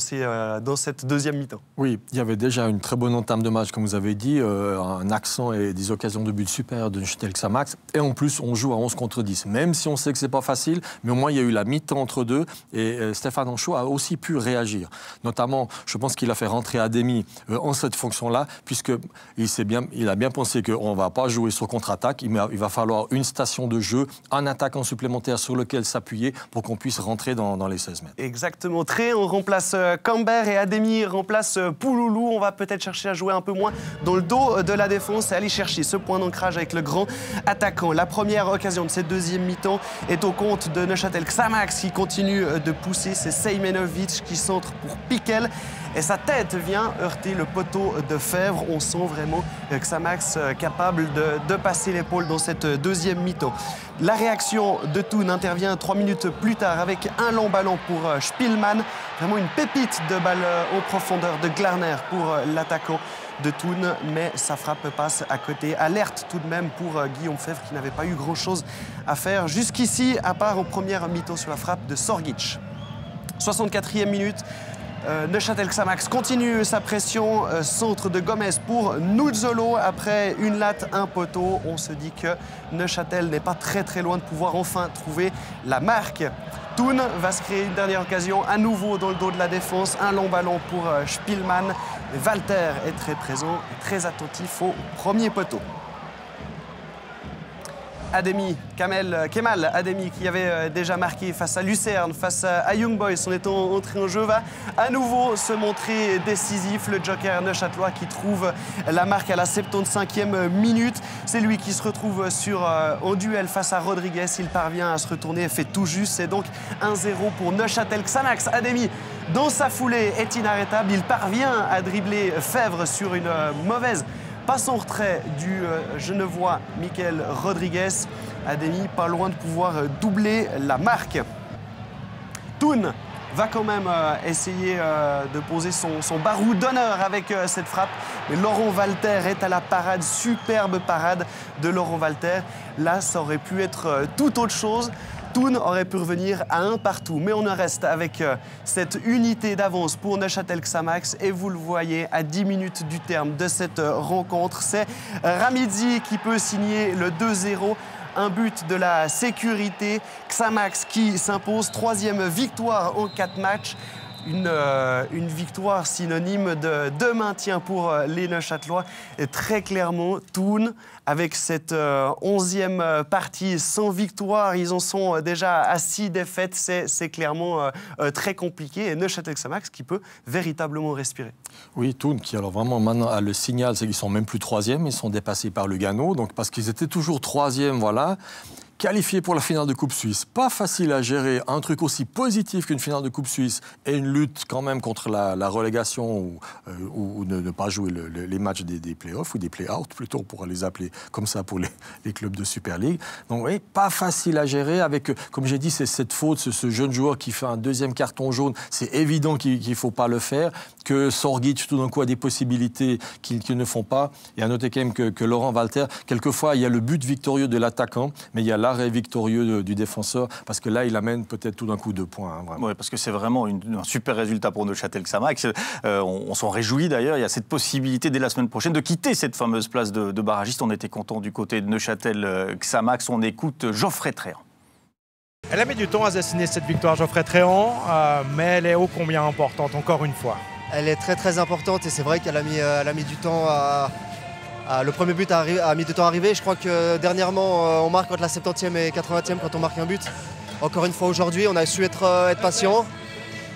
cette deuxième mi-temps. Oui, il y avait déjà une très bonne entame de match, comme vous avez dit, un accent et des occasions de but supérieures de Neuchâtel Xamax. Et en plus, on joue à 11 contre 10. Même si on sait que ce n'est pas facile, mais au moins il y a eu la mi-temps entre deux. Et Stéphane Anchaud a aussi pu réagir. Notamment, je pense qu'il a fait rentrer Ademi en cette fonction-là, puisqu'il a bien pensé qu'on ne va pas jouer sur contre-attaque. Il va falloir une station de jeu, un attaquant supplémentaire sur lequel s'appuyer pour qu'on puisse rentrer dans les 16 mètres. Exactement. Très, on remplace Camber et Ademi remplace Pouloulou. On va peut-être chercher à jouer un peu moins dans le dos de la défense et aller chercher ce point d'ancrage avec le grand attaquant. La première occasion de cette deuxième mi-temps est au compte de Neuchâtel Xamax qui continue de pousser. C'est Sejmenovic qui centre pour Piquel. et sa tête vient heurter le poteau de Fèvre. On sent vraiment Xamax capable de passer l'épaule dans cette deuxième mi-temps. La réaction de Thun intervient 3 minutes plus tard avec un long ballon pour Spielmann. Vraiment une pépite de balle en profondeur de Glarner pour l'attaquant de Thun, mais sa frappe passe à côté. Alerte tout de même pour Guillaume Fèvre qui n'avait pas eu grand-chose à faire jusqu'ici, à part en première mi-temps sur la frappe de Sorgic. 64e minute. Neuchâtel Xamax continue sa pression, centre de Gomez pour Nuzzolo après une latte, un poteau. On se dit que Neuchâtel n'est pas très loin de pouvoir enfin trouver la marque. Thun va se créer une dernière occasion à nouveau dans le dos de la défense, un long ballon pour Spielmann. Walter est très présent et très attentif au premier poteau. Ademi, Kemal Ademi qui avait déjà marqué face à Lucerne, face à Young Boys en étant entré en jeu, va à nouveau se montrer décisif. Le joker neuchâtelois qui trouve la marque à la 75e minute. C'est lui qui se retrouve en duel face à Rodriguez. Il parvient à se retourner et fait tout juste. C'est donc 1-0 pour Neuchâtel Xamax. Ademi, dans sa foulée, est inarrêtable. Il parvient à dribbler Fèvre sur une mauvaise passe en retrait du Genevois Michael Rodriguez. Ademi pas loin de pouvoir doubler la marque. Thun va quand même essayer de poser son barreau d'honneur avec cette frappe. Mais Laurent Walter est à la parade, superbe parade de Laurent Walter. Là, ça aurait pu être tout autre chose. Thun aurait pu revenir à 1 partout, mais on en reste avec cette unité d'avance pour Neuchâtel Xamax. Et vous le voyez, à 10 minutes du terme de cette rencontre, c'est Ramidzi qui peut signer le 2-0. Un but de la sécurité. Xamax qui s'impose, 3e victoire en 4 matchs. Une victoire synonyme de maintien pour les Neuchâtelois. Et très clairement, Thun, avec cette 11e partie sans victoire, ils en sont déjà à 6 défaites. C'est clairement très compliqué. Et Neuchâtel Xamax qui peut véritablement respirer. Oui, Thun qui alors vraiment maintenant a le signal, c'est qu'ils sont même plus 3e, ils sont dépassés par Lugano. Donc parce qu'ils étaient toujours 3e, voilà. Qualifié pour la finale de Coupe Suisse. Pas facile à gérer un truc aussi positif qu'une finale de Coupe Suisse et une lutte quand même contre la relégation ou ne pas jouer les matchs des play-offs ou des play-out plutôt, on pourra les appeler comme ça pour les clubs de Super League. Donc oui, pas facile à gérer avec, comme j'ai dit, c'est cette faute, ce jeune joueur qui fait un 2e carton jaune. C'est évident qu'il ne faut pas le faire, que Sorgic tout d'un coup a des possibilités qu'ils ne font pas. Et à noter quand même que Laurent Walter, quelquefois il y a le but victorieux de l'attaquant, mais il y a l'arrêt victorieux du défenseur, parce que là, il amène peut-être tout d'un coup 2 points. Hein, oui, parce que c'est vraiment un super résultat pour Neuchâtel Xamax. On s'en réjouit d'ailleurs. Il y a cette possibilité dès la semaine prochaine de quitter cette fameuse place de barragiste. On était content du côté de Neuchâtel Xamax. On écoute Geoffrey Tréant. Elle a mis du temps à dessiner cette victoire, Geoffrey Tréant, mais elle est ô combien importante, encore une fois. Elle est très importante et c'est vrai qu'elle a mis du temps à... Le premier but a mis du temps à arriver. Je crois que dernièrement, on marque entre la 70e et 80e quand on marque un but. Encore une fois aujourd'hui, on a su être patient.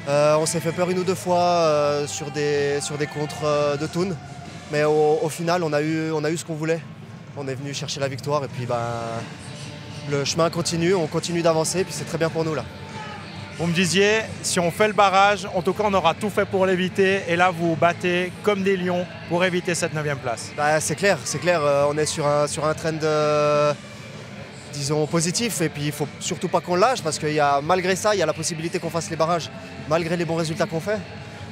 On s'est fait peur 1 ou 2 fois sur des contres de Thun. Mais au final, on a eu ce qu'on voulait. On est venu chercher la victoire et puis le chemin continue, on continue d'avancer et puis c'est très bien pour nous là. Vous me disiez, si on fait le barrage, en tout cas on aura tout fait pour l'éviter. Et là, vous vous battez comme des lions pour éviter cette 9e place. C'est clair. On est sur un trend, disons, positif. Et puis il ne faut surtout pas qu'on lâche parce que malgré ça, il y a la possibilité qu'on fasse les barrages, malgré les bons résultats qu'on fait.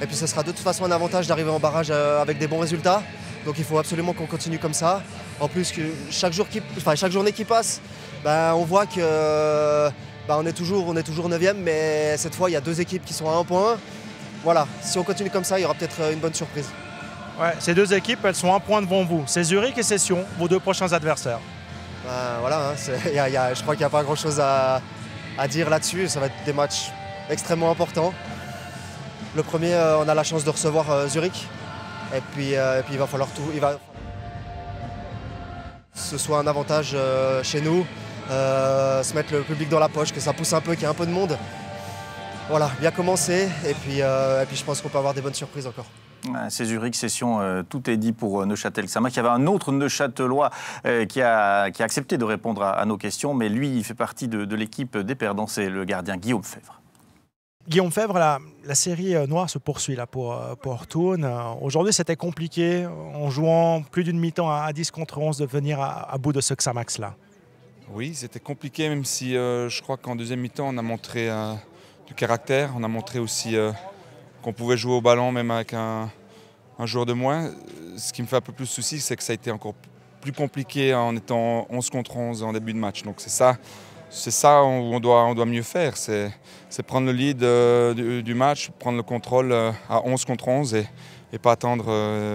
Et puis ce sera de toute façon un avantage d'arriver en barrage avec des bons résultats. Donc il faut absolument qu'on continue comme ça. En plus, que chaque journée qui passe, on voit que... on est toujours 9e, mais cette fois, il y a 2 équipes qui sont à 1 point. Voilà, si on continue comme ça, il y aura peut-être une bonne surprise. Ouais, ces 2 équipes, elles sont 1 point devant vous. C'est Zurich et c'est Sion, vos 2 prochains adversaires. Voilà, je crois qu'il n'y a pas grand-chose à dire là-dessus. Ça va être des matchs extrêmement importants. Le premier, on a la chance de recevoir Zurich. Et puis il va falloir que ce soit un avantage chez nous. Se mettre le public dans la poche, que ça pousse un peu, qu'il y ait un peu de monde. Voilà, bien commencer et puis je pense qu'on peut avoir des bonnes surprises encore. C'est Zurich, Session, tout est dit pour Neuchâtel Xamax. Il y avait un autre Neuchâtelois qui a accepté de répondre à nos questions, mais lui, il fait partie de l'équipe des perdants, c'est le gardien Guillaume Fèvre. Guillaume Febvre, la série noire se poursuit là pour Thun. Aujourd'hui, c'était compliqué, en jouant plus d'une mi-temps à 10 contre 11, de venir à bout de ce Xamax-là. Oui, c'était compliqué, même si je crois qu'en deuxième mi-temps, on a montré du caractère. On a montré aussi qu'on pouvait jouer au ballon, même avec un joueur de moins. Ce qui me fait un peu plus souci, c'est que ça a été encore plus compliqué en étant 11 contre 11 en début de match. Donc c'est ça où on doit mieux faire, c'est prendre le lead du match, prendre le contrôle à 11 contre 11 et pas attendre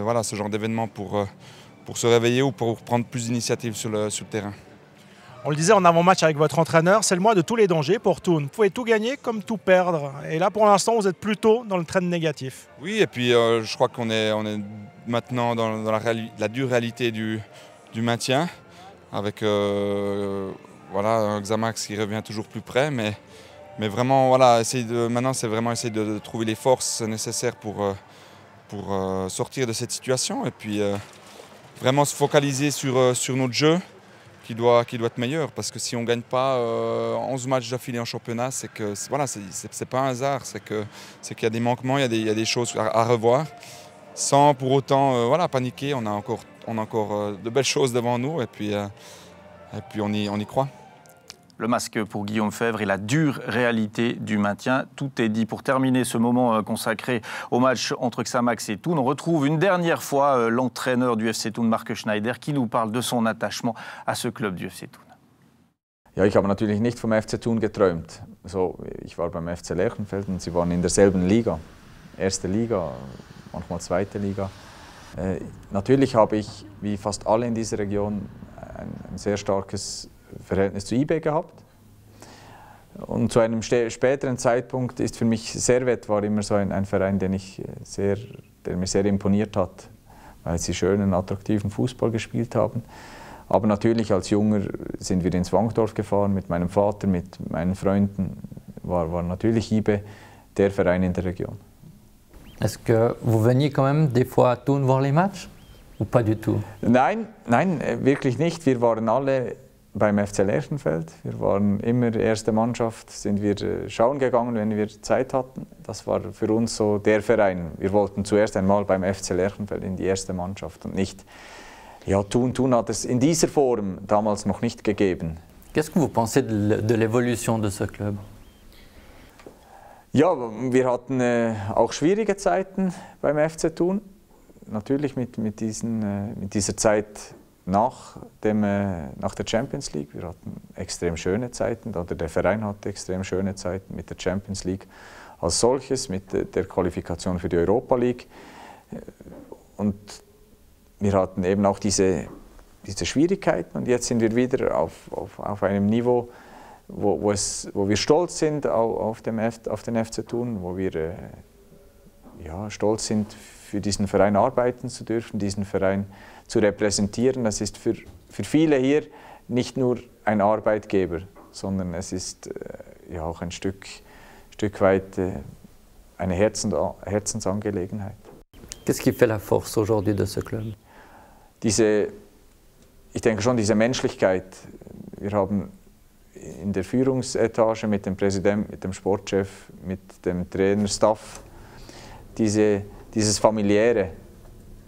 voilà, ce genre d'événement pour se réveiller ou pour prendre plus d'initiatives sur le terrain. On le disait en avant-match avec votre entraîneur, c'est le mois de tous les dangers pour Thun. Vous pouvez tout gagner comme tout perdre. Et là, pour l'instant, vous êtes plutôt dans le trend négatif. Oui, et puis je crois qu'on est maintenant dans la dure réalité du maintien, avec voilà, un Xamax qui revient toujours plus près. Mais vraiment, voilà, maintenant, c'est vraiment essayer de trouver les forces nécessaires pour sortir de cette situation. Et puis vraiment se focaliser sur notre jeu, qui doit être meilleur, parce que si on ne gagne pas 11 matchs d'affilée en championnat, c'est que voilà, c'est pas un hasard, c'est qu'il y a des manquements, il y a des choses à revoir, sans pour autant voilà, paniquer. On a encore de belles choses devant nous et puis on y croit. Le masque pour Guillaume Febvre et la dure réalité du maintien. Tout est dit. Pour terminer ce moment consacré au match entre Xamax et Thun, on retrouve une dernière fois l'entraîneur du FC Thun, Marc Schneider, qui nous parle de son attachement à ce club du FC Thun. Ja, ich habe natürlich nicht vom FC Thun geträumt. So, ich war beim FC Lerchenfeld und sie waren in derselben Liga. Erste Liga, manchmal zweite Liga. Natürlich habe ich, wie fast alle in dieser Region, ein sehr starkes Verhältnis zu IB gehabt. Und zu einem späteren Zeitpunkt ist für mich Servette war immer so ein Verein, der mir sehr imponiert hat, weil sie schönen, attraktiven Fußball gespielt haben. Aber natürlich als Junger sind wir ins Wankdorf gefahren mit meinem Vater, mit meinen Freunden. War natürlich IB der Verein in der Region. Est-ce que vous veniez quand même des fois à Thun voir les matchs ou pas du tout? Nein, wirklich nicht. Wir waren alle beim FC Lerchenfeld. Wir waren immer erste Mannschaft, sind wir schauen gegangen, wenn wir Zeit hatten. Das war für uns so der Verein. Wir wollten zuerst einmal beim FC Lerchenfeld in die erste Mannschaft und nicht, ja, Thun hat es in dieser Form damals noch nicht gegeben. Qu'est-ce que vous pensez de l'évolution de ce club? Ja, wir hatten auch schwierige Zeiten beim FC Thun. Natürlich mit dieser Zeit nach der Champions League. Wir hatten extrem schöne Zeiten, oder der Verein hatte extrem schöne Zeiten mit der Champions League als solches, mit der Qualifikation für die Europa League. Und wir hatten eben auch diese Schwierigkeiten und jetzt sind wir wieder auf einem Niveau, wo wir stolz sind auf den FC Thun, wo wir stolz sind, für diesen Verein arbeiten zu dürfen, diesen Verein zu repräsentieren. Das ist für viele hier nicht nur ein Arbeitgeber, sondern es ist auch ein Stück weit eine Herzensangelegenheit. Qu'est-ce qui fait la force aujourd'hui de ce club? Ich denke schon, diese Menschlichkeit. Wir haben in der Führungsetage mit dem Präsidenten, mit dem Sportchef, mit dem Trainerstaff dieses Familiäre.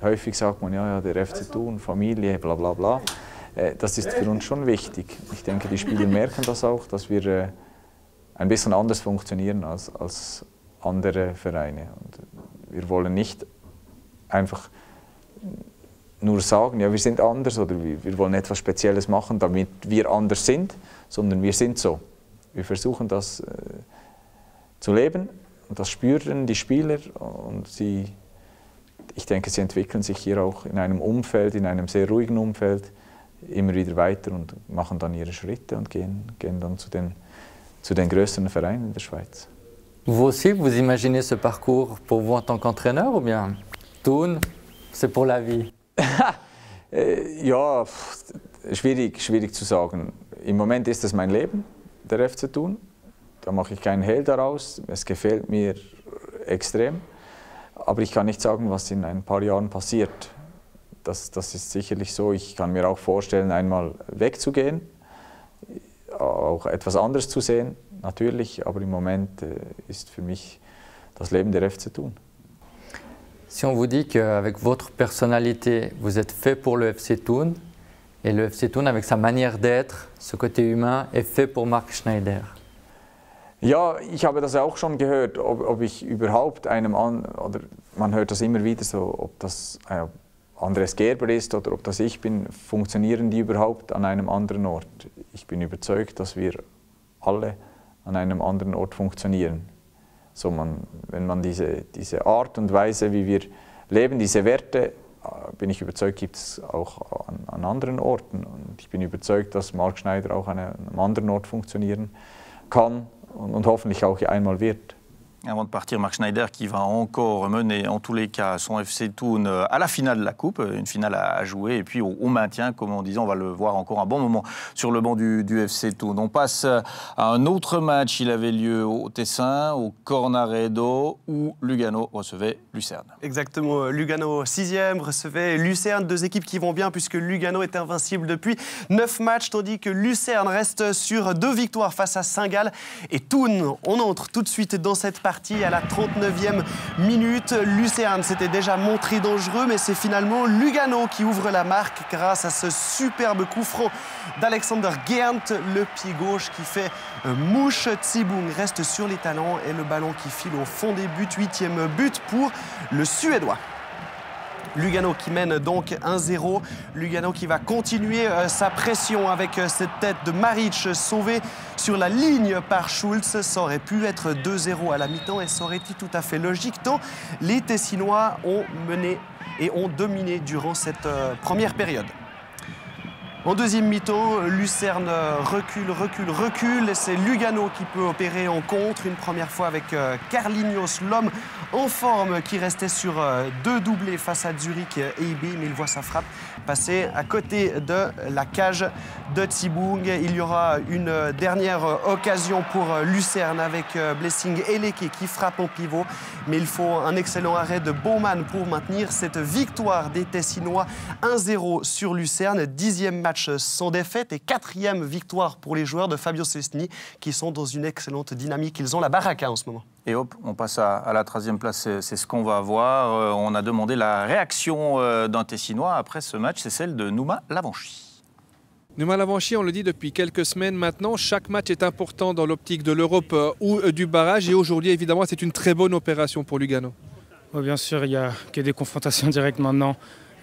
Häufig sagt man, ja, der FC Thun, Familie, bla bla bla. Das ist für uns schon wichtig. Ich denke, die Spieler merken das auch, dass wir ein bisschen anders funktionieren als andere Vereine. Und wir wollen nicht einfach nur sagen, ja, wir sind anders oder wir wollen etwas Spezielles machen, damit wir anders sind, sondern wir sind so. Wir versuchen das zu leben und das spüren die Spieler und ich denke, sie entwickeln sich hier auch in einem Umfeld, in einem sehr ruhigen Umfeld, immer wieder weiter und machen dann ihre Schritte und gehen dann zu den größeren Vereinen in der Schweiz. Vous aussi, vous imaginez ce parcours pour vous en tant qu'entraîneur ou bien Thun, c'est pour la vie? Ja, schwierig zu sagen. Im Moment ist es mein Leben, der FC Thun. Da mache ich keinen Hehl daraus. Es gefällt mir extrem. Aber ich kann nicht sagen, was in ein paar Jahren passiert. Das ist sicherlich so. Ich kann mir auch vorstellen, einmal wegzugehen auch etwas anderes zu sehen, natürlich, aber im Moment ist für mich das Leben der FC Thun. Si on vous dit qu'avec votre personnalité, vous êtes fait pour le FC Thun, et le FC Thun, avec sa manière d'être, ce côté humain, est fait pour Marc Schneider. Ja, ich habe das auch schon gehört, ob ich überhaupt oder man hört das immer wieder so, ob das Andres Gerber ist oder ob das ich bin, funktionieren die überhaupt an einem anderen Ort? Ich bin überzeugt, dass wir alle an einem anderen Ort funktionieren. So wenn man diese Art und Weise, wie wir leben, diese Werte, bin ich überzeugt, gibt es auch an anderen Orten. Und ich bin überzeugt, dass Marc Schneider auch an einem anderen Ort funktionieren kann und hoffentlich auch einmal wird. Avant de partir, Marc Schneider qui va encore mener en tous les cas son FC Thun à la finale de la Coupe, une finale à jouer et puis au maintien, comme on disait, on va le voir encore un bon moment sur le banc du FC Thun. On passe à un autre match, il avait lieu au Tessin, au Cornaredo, où Lugano recevait Lucerne. Exactement, Lugano 6e recevait Lucerne, deux équipes qui vont bien puisque Lugano est invincible depuis 9 matchs, tandis que Lucerne reste sur 2 victoires face à Saint-Gall. Et Thun, on entre tout de suite dans cette partie à la 39e minute. Lucerne s'était déjà montré dangereux, mais c'est finalement Lugano qui ouvre la marque grâce à ce superbe coup franc d'Alexander Geernt, le pied gauche qui fait mouche. Tsibung reste sur les talons et le ballon qui file au fond des buts. 8e but pour le Suédois. Lugano qui mène donc 1-0. Lugano qui va continuer sa pression avec cette tête de Maric sauvée sur la ligne par Schulz. Ça aurait pu être 2-0 à la mi-temps et ça aurait été tout à fait logique tant les Tessinois ont mené et ont dominé durant cette première période. En deuxième mi-temps, Lucerne recule. C'est Lugano qui peut opérer en contre. Une première fois avec Carlinhos, l'homme en forme qui restait sur 2 doublés face à Zurich et IB. Mais il voit sa frappe passer à côté de la cage de Tsibung. Il y aura une dernière occasion pour Lucerne avec Blessing Eleke qui frappe en pivot. Mais il faut un excellent arrêt de Baumann pour maintenir cette victoire des Tessinois. 1-0 sur Lucerne, 10e match sans défaite et 4e victoire pour les joueurs de Fabio Cestini qui sont dans une excellente dynamique. Ils ont la baraka en ce moment. Et hop, on passe à la 13e place, c'est ce qu'on va voir. On a demandé la réaction d'un Tessinois après ce match, c'est celle de Nouma Lavanchy. Nouma Lavanchy, on le dit depuis quelques semaines maintenant, chaque match est important dans l'optique de l'Europe ou du barrage et aujourd'hui évidemment c'est une très bonne opération pour Lugano. Oui, bien sûr, il n'y a que des confrontations directes maintenant.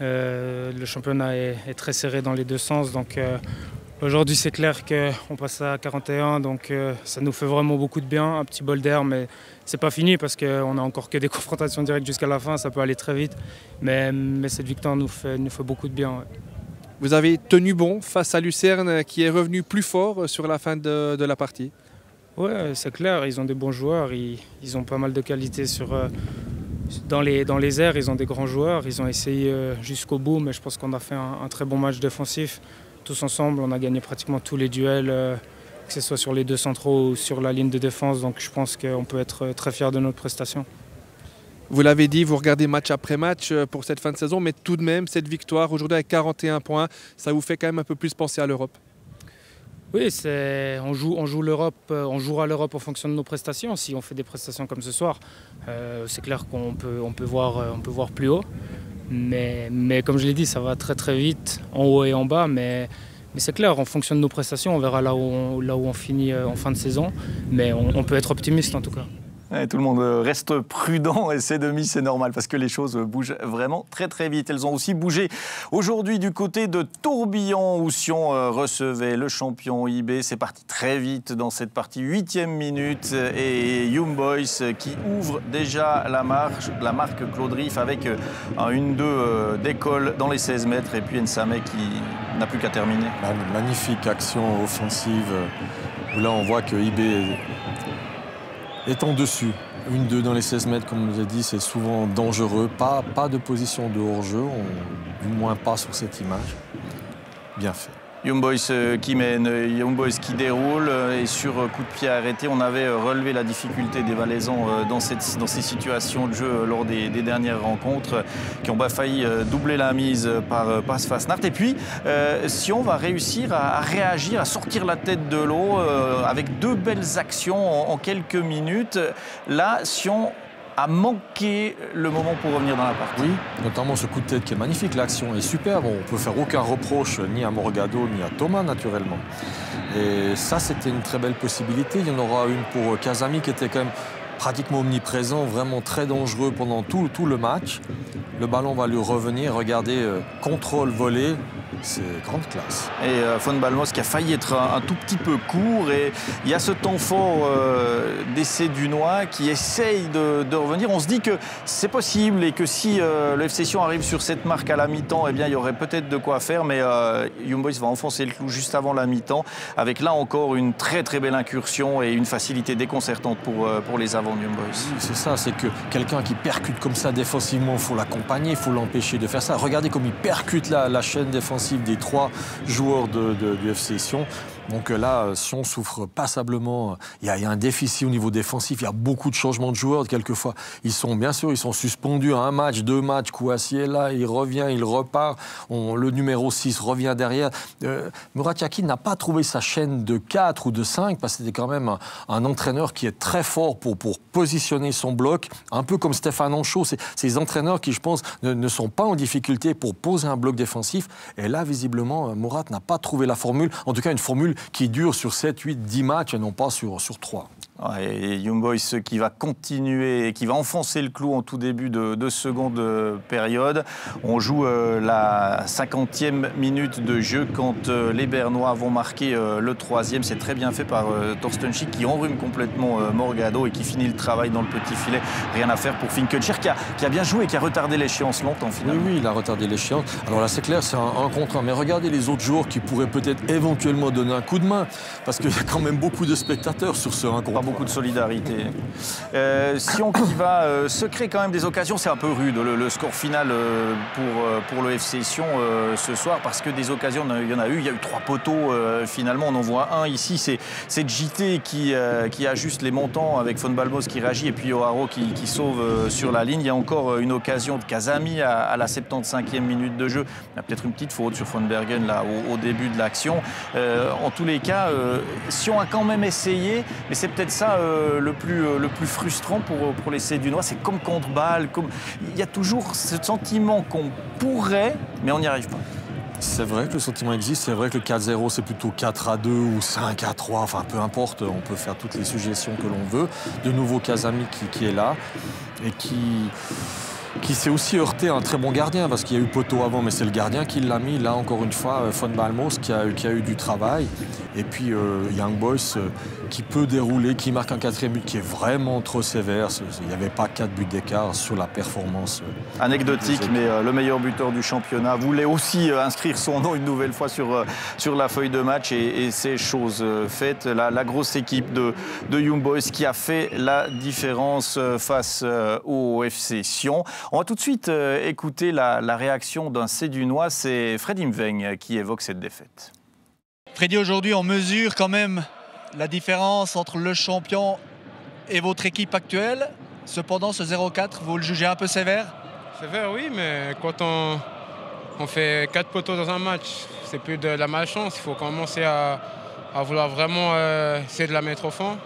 Le championnat est très serré dans les deux sens, donc aujourd'hui c'est clair qu'on passe à 41, donc ça nous fait vraiment beaucoup de bien, un petit bol d'air, mais c'est pas fini parce qu'on n'a encore que des confrontations directes jusqu'à la fin, ça peut aller très vite, mais cette victoire nous fait beaucoup de bien. Ouais. Vous avez tenu bon face à Lucerne qui est revenu plus fort sur la fin de la partie. Oui, c'est clair, ils ont des bons joueurs, ils ont pas mal de qualité dans les airs, ils ont des grands joueurs, ils ont essayé jusqu'au bout, mais je pense qu'on a fait un très bon match défensif. Tous ensemble, on a gagné pratiquement tous les duels, que ce soit sur les deux centraux ou sur la ligne de défense, donc je pense qu'on peut être très fiers de notre prestation. Vous l'avez dit, vous regardez match après match pour cette fin de saison, mais tout de même, cette victoire aujourd'hui avec 41 points, ça vous fait quand même un peu plus penser à l'Europe? Oui, on joue l'Europe, on jouera l'Europe en fonction de nos prestations. Si on fait des prestations comme ce soir, c'est clair qu'on peut voir plus haut. Mais comme je l'ai dit, ça va très très vite, en haut et en bas. Mais c'est clair, en fonction de nos prestations, on verra là où on finit en fin de saison. Mais on peut être optimiste en tout cas. Ouais, tout le monde reste prudent et c'est demi, c'est normal parce que les choses bougent vraiment très très vite. Elles ont aussi bougé aujourd'hui du côté de Tourbillon où Sion recevait le champion IB. C'est parti très vite dans cette partie, 8e minute et Young Boys qui ouvre déjà la marque Claude Riff avec un 1-2 d'école dans les 16 mètres et puis Nsame qui n'a plus qu'à terminer. Magnifique action offensive où là on voit que IB est en dessus. 1-2 dans les 16 mètres, comme on nous a dit, c'est souvent dangereux. Pas de position de hors-jeu, du moins pas sur cette image. Bien fait. Young Boys qui mène, Young Boys qui déroule et sur coup de pied arrêté, on avait relevé la difficulté des Valaisans dans ces situations de jeu lors des dernières rencontres qui ont failli doubler la mise par Pass Fasnacht. Et puis, Sion va réussir à réagir, à sortir la tête de l'eau avec 2 belles actions en quelques minutes. Là, Sion a manqué le moment pour revenir dans la partie. Oui, notamment ce coup de tête qui est magnifique. L'action est superbe. On ne peut faire aucun reproche ni à Morgado ni à Thomas, naturellement. Et ça, c'était une très belle possibilité. Il y en aura une pour Kazami qui était quand même pratiquement omniprésent, vraiment très dangereux pendant tout le match. Le ballon va lui revenir. Regardez, contrôle volé. C'est grande classe. Et Von Balmos qui a failli être un tout petit peu court. Et il y a ce temps fort d'essai Dunois qui essaye de revenir. On se dit que c'est possible et que si le FC Sion arrive sur cette marque à la mi-temps, eh bien, il y aurait peut-être de quoi faire. Mais Young Boys va enfoncer le clou juste avant la mi-temps avec là encore une très très belle incursion et une facilité déconcertante pour les avants de Young Boys. Oui, c'est ça, c'est que quelqu'un qui percute comme ça défensivement, il faut l'accompagner, il faut l'empêcher de faire ça. Regardez comme il percute la chaîne défensive des 3 joueurs du FC Sion. Donc là, Sion souffre passablement. Il y a un déficit au niveau défensif. Il y a beaucoup de changements de joueurs. Quelquefois, ils sont suspendus à 1 match, 2 matchs. Kouassi est là, il revient, il repart. Le numéro 6 revient derrière. Murat Yakin n'a pas trouvé sa chaîne de 4 ou de 5 parce que c'était quand même un entraîneur qui est très fort pour positionner son bloc. Un peu comme Stéphane Anchaud. C'est ces entraîneurs qui, je pense, ne sont pas en difficulté pour poser un bloc défensif. Et là, visiblement, Murat n'a pas trouvé la formule. En tout cas, une formule qui dure sur 7, 8, 10 matchs et non pas sur 3. Et Young Boys qui va continuer, qui va enfoncer le clou en tout début de seconde période. On joue la 50e minute de jeu quand les Bernois vont marquer le 3e. C'est très bien fait par Torsten Schick qui enrhume complètement Morgado et qui finit le travail dans le petit filet. Rien à faire pour Finkelcher qui a bien joué et qui a retardé l'échéance longtemps finalement. Oui, il a retardé l'échéance. Alors là, c'est clair, c'est un contre 1. Mais regardez les autres joueurs qui pourraient peut-être éventuellement donner un coup de main parce qu'il y a quand même beaucoup de spectateurs sur ce 1 contre 1. Beaucoup de solidarité. Sion qui va se créer quand même des occasions, c'est un peu rude le score final pour le FC Sion ce soir parce que des occasions, il y en a eu. Il y a eu 3 poteaux finalement, on en voit un ici, c'est JT qui ajuste les montants avec Von Balmos qui réagit et puis O'Haro qui sauve sur la ligne. Il y a encore une occasion de Kazami à la 75e minute de jeu. Il y a peut-être une petite faute sur Von Bergen là au début de l'action. En tous les cas, Sion a quand même essayé, mais c'est peut-être ça le plus frustrant pour les Sédunois, c'est comme contre Bâle, il y a toujours ce sentiment qu'on pourrait, mais on n'y arrive pas. C'est vrai que le sentiment existe, c'est vrai que le 4-0 c'est plutôt 4-2 ou 5-3, enfin peu importe, on peut faire toutes les suggestions que l'on veut. De nouveau Kazami qui est là et qui s'est aussi heurté à un très bon gardien parce qu'il y a eu poteau avant, mais c'est le gardien qui l'a mis. Là, encore une fois, Von Balmos qui a eu du travail. Et puis Young Boys qui peut dérouler, qui marque un 4e but qui est vraiment trop sévère. Il n'y avait pas 4 buts d'écart sur la performance. Anecdotique, mais le meilleur buteur du championnat voulait aussi inscrire son nom une nouvelle fois sur la feuille de match et c'est chose faite. La grosse équipe de Young Boys qui a fait la différence face au FC Sion. On va tout de suite écouter la réaction d'un Sédunois, c'est Freddy Mveng qui évoque cette défaite. Freddy, aujourd'hui on mesure quand même la différence entre le champion et votre équipe actuelle. Cependant, ce 0-4, vous le jugez un peu sévère? Sévère, oui, mais quand on fait 4 poteaux dans un match, c'est plus de la malchance. Il faut commencer à vouloir vraiment essayer de la mettre au fond.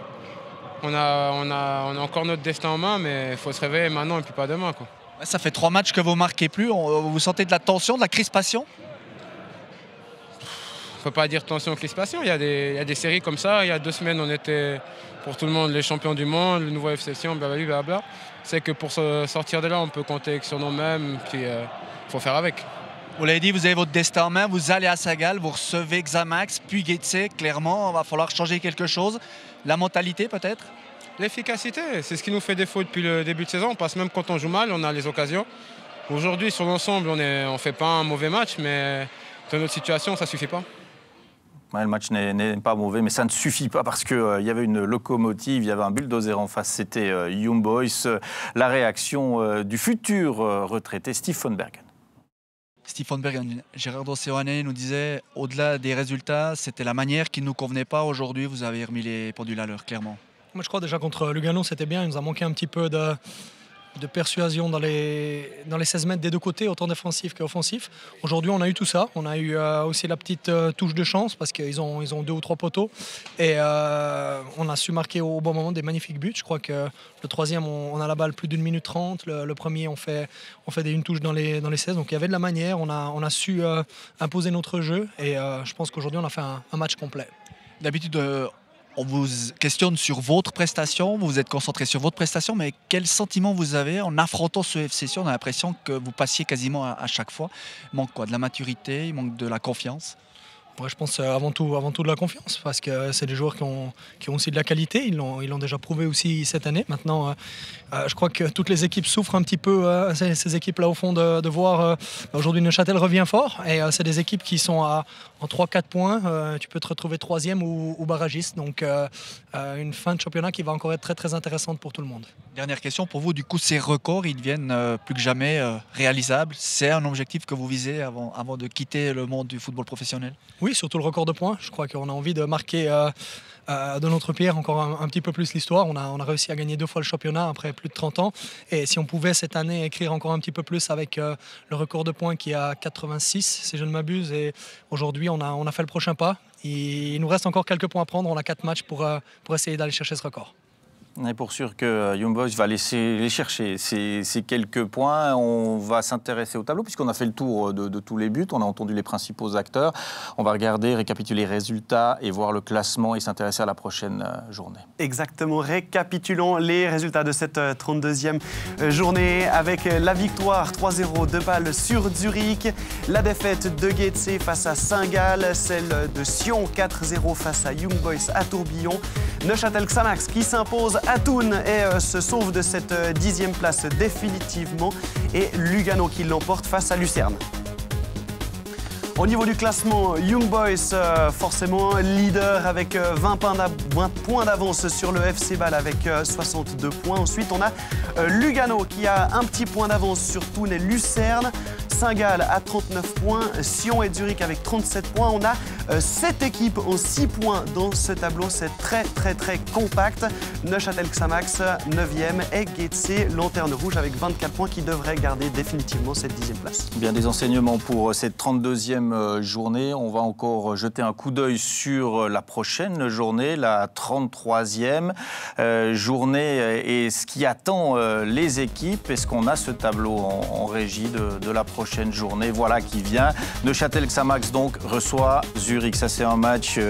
On a encore notre destin en main, mais il faut se réveiller maintenant et puis pas demain, quoi. Ça fait 3 matchs que vous ne marquez plus. Vous sentez de la tension, de la crispation? On ne peut pas dire tension, crispation. Il y a des séries comme ça. Il y a 2 semaines, on était pour tout le monde les champions du monde, le nouveau FC Sion, blablabla. C'est que pour sortir de là, on peut compter sur nous-mêmes. Puis il faut faire avec. Vous l'avez dit, vous avez votre destin en main. Vous allez à Sagal, vous recevez Xamax, puis Getse. Clairement, il va falloir changer quelque chose. La mentalité peut-être? L'efficacité, c'est ce qui nous fait défaut depuis le début de saison. Parce que même quand on joue mal, on a les occasions. Aujourd'hui, sur l'ensemble, on ne fait pas un mauvais match, mais dans notre situation, ça ne suffit pas. Ouais, le match n'est pas mauvais, mais ça ne suffit pas parce qu'il y avait une locomotive, il y avait un bulldozer en face, c'était Young Boys. La réaction du futur retraité Steve Von Bergen. Stefan Bergen, Gerardo Seoane nous disait, au-delà des résultats, c'était la manière qui ne nous convenait pas. Aujourd'hui, vous avez remis les pendules à l'heure, clairement. Moi, je crois déjà contre Lugano, c'était bien. Il nous a manqué un petit peu de persuasion dans les 16 mètres des deux côtés, autant défensif qu'offensif. Aujourd'hui, on a eu tout ça. On a eu aussi la petite touche de chance parce qu'ils ont 2 ou 3 poteaux. Et on a su marquer au bon moment des magnifiques buts. Je crois que le troisième, on a la balle plus d'1 minute 30. Le premier, on fait une touche dans les 16. Donc il y avait de la manière. On a su imposer notre jeu. Et je pense qu'aujourd'hui, on a fait un match complet. D'habitude, on vous questionne sur votre prestation, vous êtes concentré sur votre prestation, mais quel sentiment vous avez en affrontant ce FC Sion? On a l'impression que vous passiez quasiment à chaque fois. Il manque quoi? De la maturité, il manque de la confiance? Ouais, je pense avant tout de la confiance, parce que c'est des joueurs qui ont aussi de la qualité. Ils l'ont déjà prouvé aussi cette année. Maintenant, je crois que toutes les équipes souffrent un petit peu, ces équipes-là au fond, de voir aujourd'hui Neuchâtel revient fort. Et c'est des équipes qui sont en 3-4 points. Tu peux te retrouver 3e ou barragiste. Donc une fin de championnat qui va encore être très très intéressante pour tout le monde. Dernière question pour vous, du coup ces records, ils deviennent plus que jamais réalisables. C'est un objectif que vous visez avant de quitter le monde du football professionnel? Oui, surtout le record de points. Je crois qu'on a envie de marquer de notre pierre encore un petit peu plus l'histoire. On a réussi à gagner 2 fois le championnat après plus de 30 ans. Et si on pouvait cette année écrire encore un petit peu plus avec le record de points qui est à 86, si je ne m'abuse. Et aujourd'hui, on a fait le prochain pas. Il nous reste encore quelques points à prendre. On a 4 matchs pour essayer d'aller chercher ce record. On est pour sûr que Young Boys va les chercher ces quelques points. On va s'intéresser au tableau puisqu'on a fait le tour de tous les buts. On a entendu les principaux acteurs. On va regarder, récapituler les résultats et voir le classement et s'intéresser à la prochaine journée. Exactement. Récapitulons les résultats de cette 32e journée avec la victoire 3-0 de Bâle sur Zurich, la défaite de Getse face à Saint-Gall, celle de Sion 4-0 face à Young Boys à Tourbillon, Neuchâtel Xamax qui s'impose à Thun et se sauve de cette 10e place définitivement, et Lugano qui l'emporte face à Lucerne. Au niveau du classement, Young Boys forcément leader avec 20 points d'avance sur le FC Bâle avec 62 points. Ensuite, on a Lugano qui a un petit point d'avance sur Thun et Lucerne. Saint-Gall à 39 points, Sion et Zurich avec 37 points. On a 7 équipes en 6 points dans ce tableau. C'est très compact. Neuchâtel Xamax 9e et Getse, lanterne rouge avec 24 points qui devrait garder définitivement cette 10e place. Bien des enseignements pour cette 32e journée. On va encore jeter un coup d'œil sur la prochaine journée, la 33e journée, et ce qui attend les équipes. Est-ce qu'on a ce tableau en régie de la prochaine journée, voilà qui vient. Neuchâtel Xamax donc reçoit Zurich. Ça c'est un match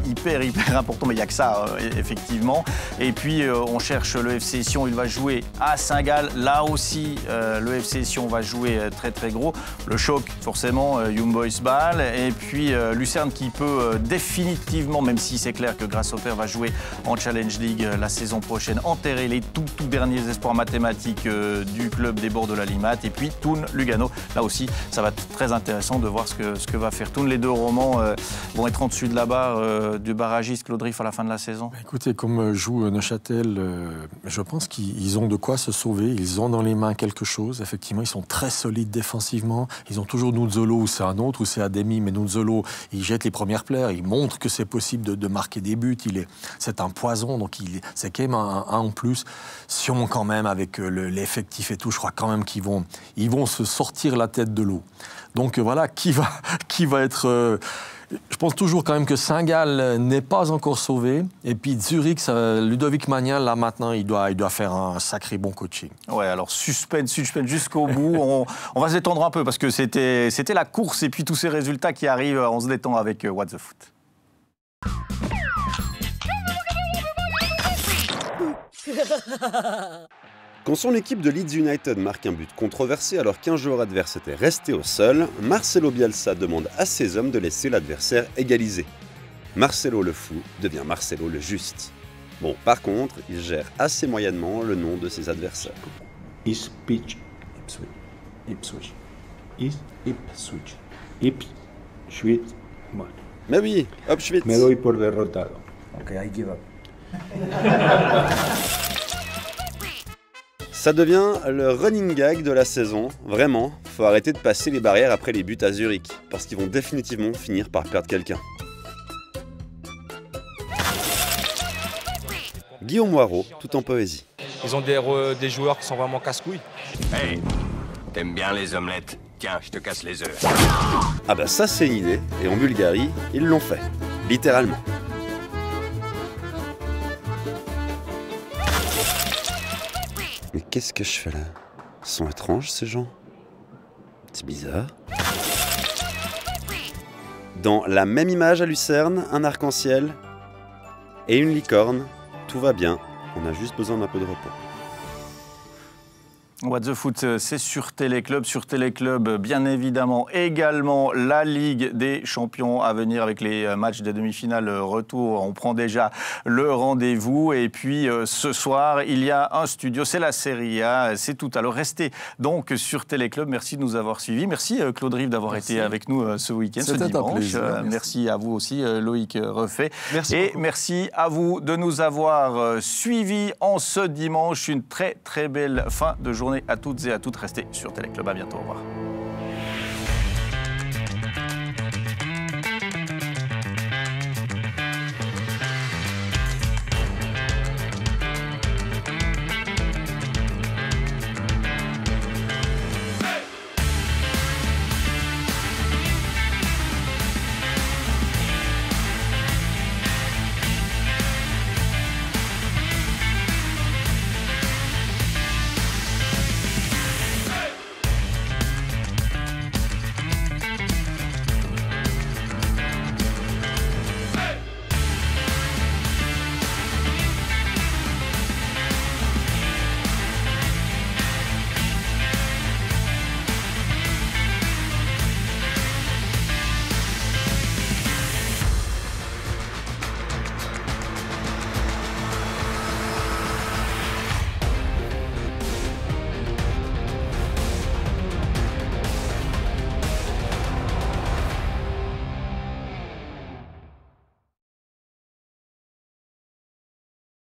hyper important, mais il n'y a que ça effectivement. Et puis on cherche le FC Sion, il va jouer à Saint-Gall. Là aussi le FC Sion va jouer très gros. Le choc forcément Young Boys Bâle, et puis Lucerne qui peut définitivement, même si c'est clair que Grasshopper va jouer en Challenge League la saison prochaine, enterrer les tout derniers espoirs mathématiques du club des bords de la Limate. Et puis Thun Lugano, là aussi ça va être très intéressant de voir ce que va faire Thun. Les deux romans vont être en dessus de la barre du barragiste Claude Riff à la fin de la saison. Écoutez, comme joue Neuchâtel, je pense qu'ils ont de quoi se sauver. Ils ont dans les mains quelque chose. Effectivement, ils sont très solides défensivement. Ils ont toujours Nuzzolo, ou c'est un autre, ou c'est Ademi. Mais Nuzzolo, il jette les premières plaires. Il montre que c'est possible de marquer des buts. C'est un poison, donc c'est quand même un en plus. Sion quand même, avec l'effectif et tout, je crois quand même qu'ils vont se sortir la tête de l'eau. Donc voilà, qui va être... je pense toujours quand même que Saint-Gall n'est pas encore sauvé. Et puis Zurich, Ludovic Magnin, là maintenant, il doit faire un sacré bon coaching. Ouais, alors suspense jusqu'au bout. On va se détendre un peu parce que c'était la course et puis tous ces résultats qui arrivent. On se détend avec What the Foot. Quand son équipe de Leeds United marque un but controversé alors qu'un joueur adverse était resté au sol, Marcelo Bielsa demande à ses hommes de laisser l'adversaire égaliser. Marcelo le fou devient Marcelo le juste. Bon, par contre, il gère assez moyennement le nom de ses adversaires. Ipswich. Mais oui, Ipswich. Me doy por derrotado. Ok, I give up. Ça devient le running gag de la saison. Vraiment, faut arrêter de passer les barrières après les buts à Zurich, parce qu'ils vont définitivement finir par perdre quelqu'un. Guillaume Moirot, tout en poésie. Ils ont des joueurs qui sont vraiment casse-couilles. Hey, t'aimes bien les omelettes? Tiens, je te casse les œufs. Ah bah ça c'est une idée, et en Bulgarie, ils l'ont fait. Littéralement. Mais qu'est-ce que je fais là? Ils sont étranges ces gens. C'est bizarre. Dans la même image à Lucerne, un arc-en-ciel et une licorne. Tout va bien, on a juste besoin d'un peu de repos. What the Foot, c'est sur Téléclub. Sur Téléclub, bien évidemment, également la Ligue des Champions à venir avec les matchs des demi-finales retour. On prend déjà le rendez-vous. Et puis, ce soir, il y a un studio. C'est la Serie A. C'est tout à l'heure. Restez donc sur Téléclub. Merci de nous avoir suivis. Merci, Claude Rive, d'avoir été avec nous ce week-end, ce dimanche. Merci à vous aussi, Loïc Refait. Merci et beaucoup. merci à vous de nous avoir suivis en ce dimanche. Une très, très belle fin de journée à toutes et à toutes. Restez sur Téléclub. À bientôt. Au revoir.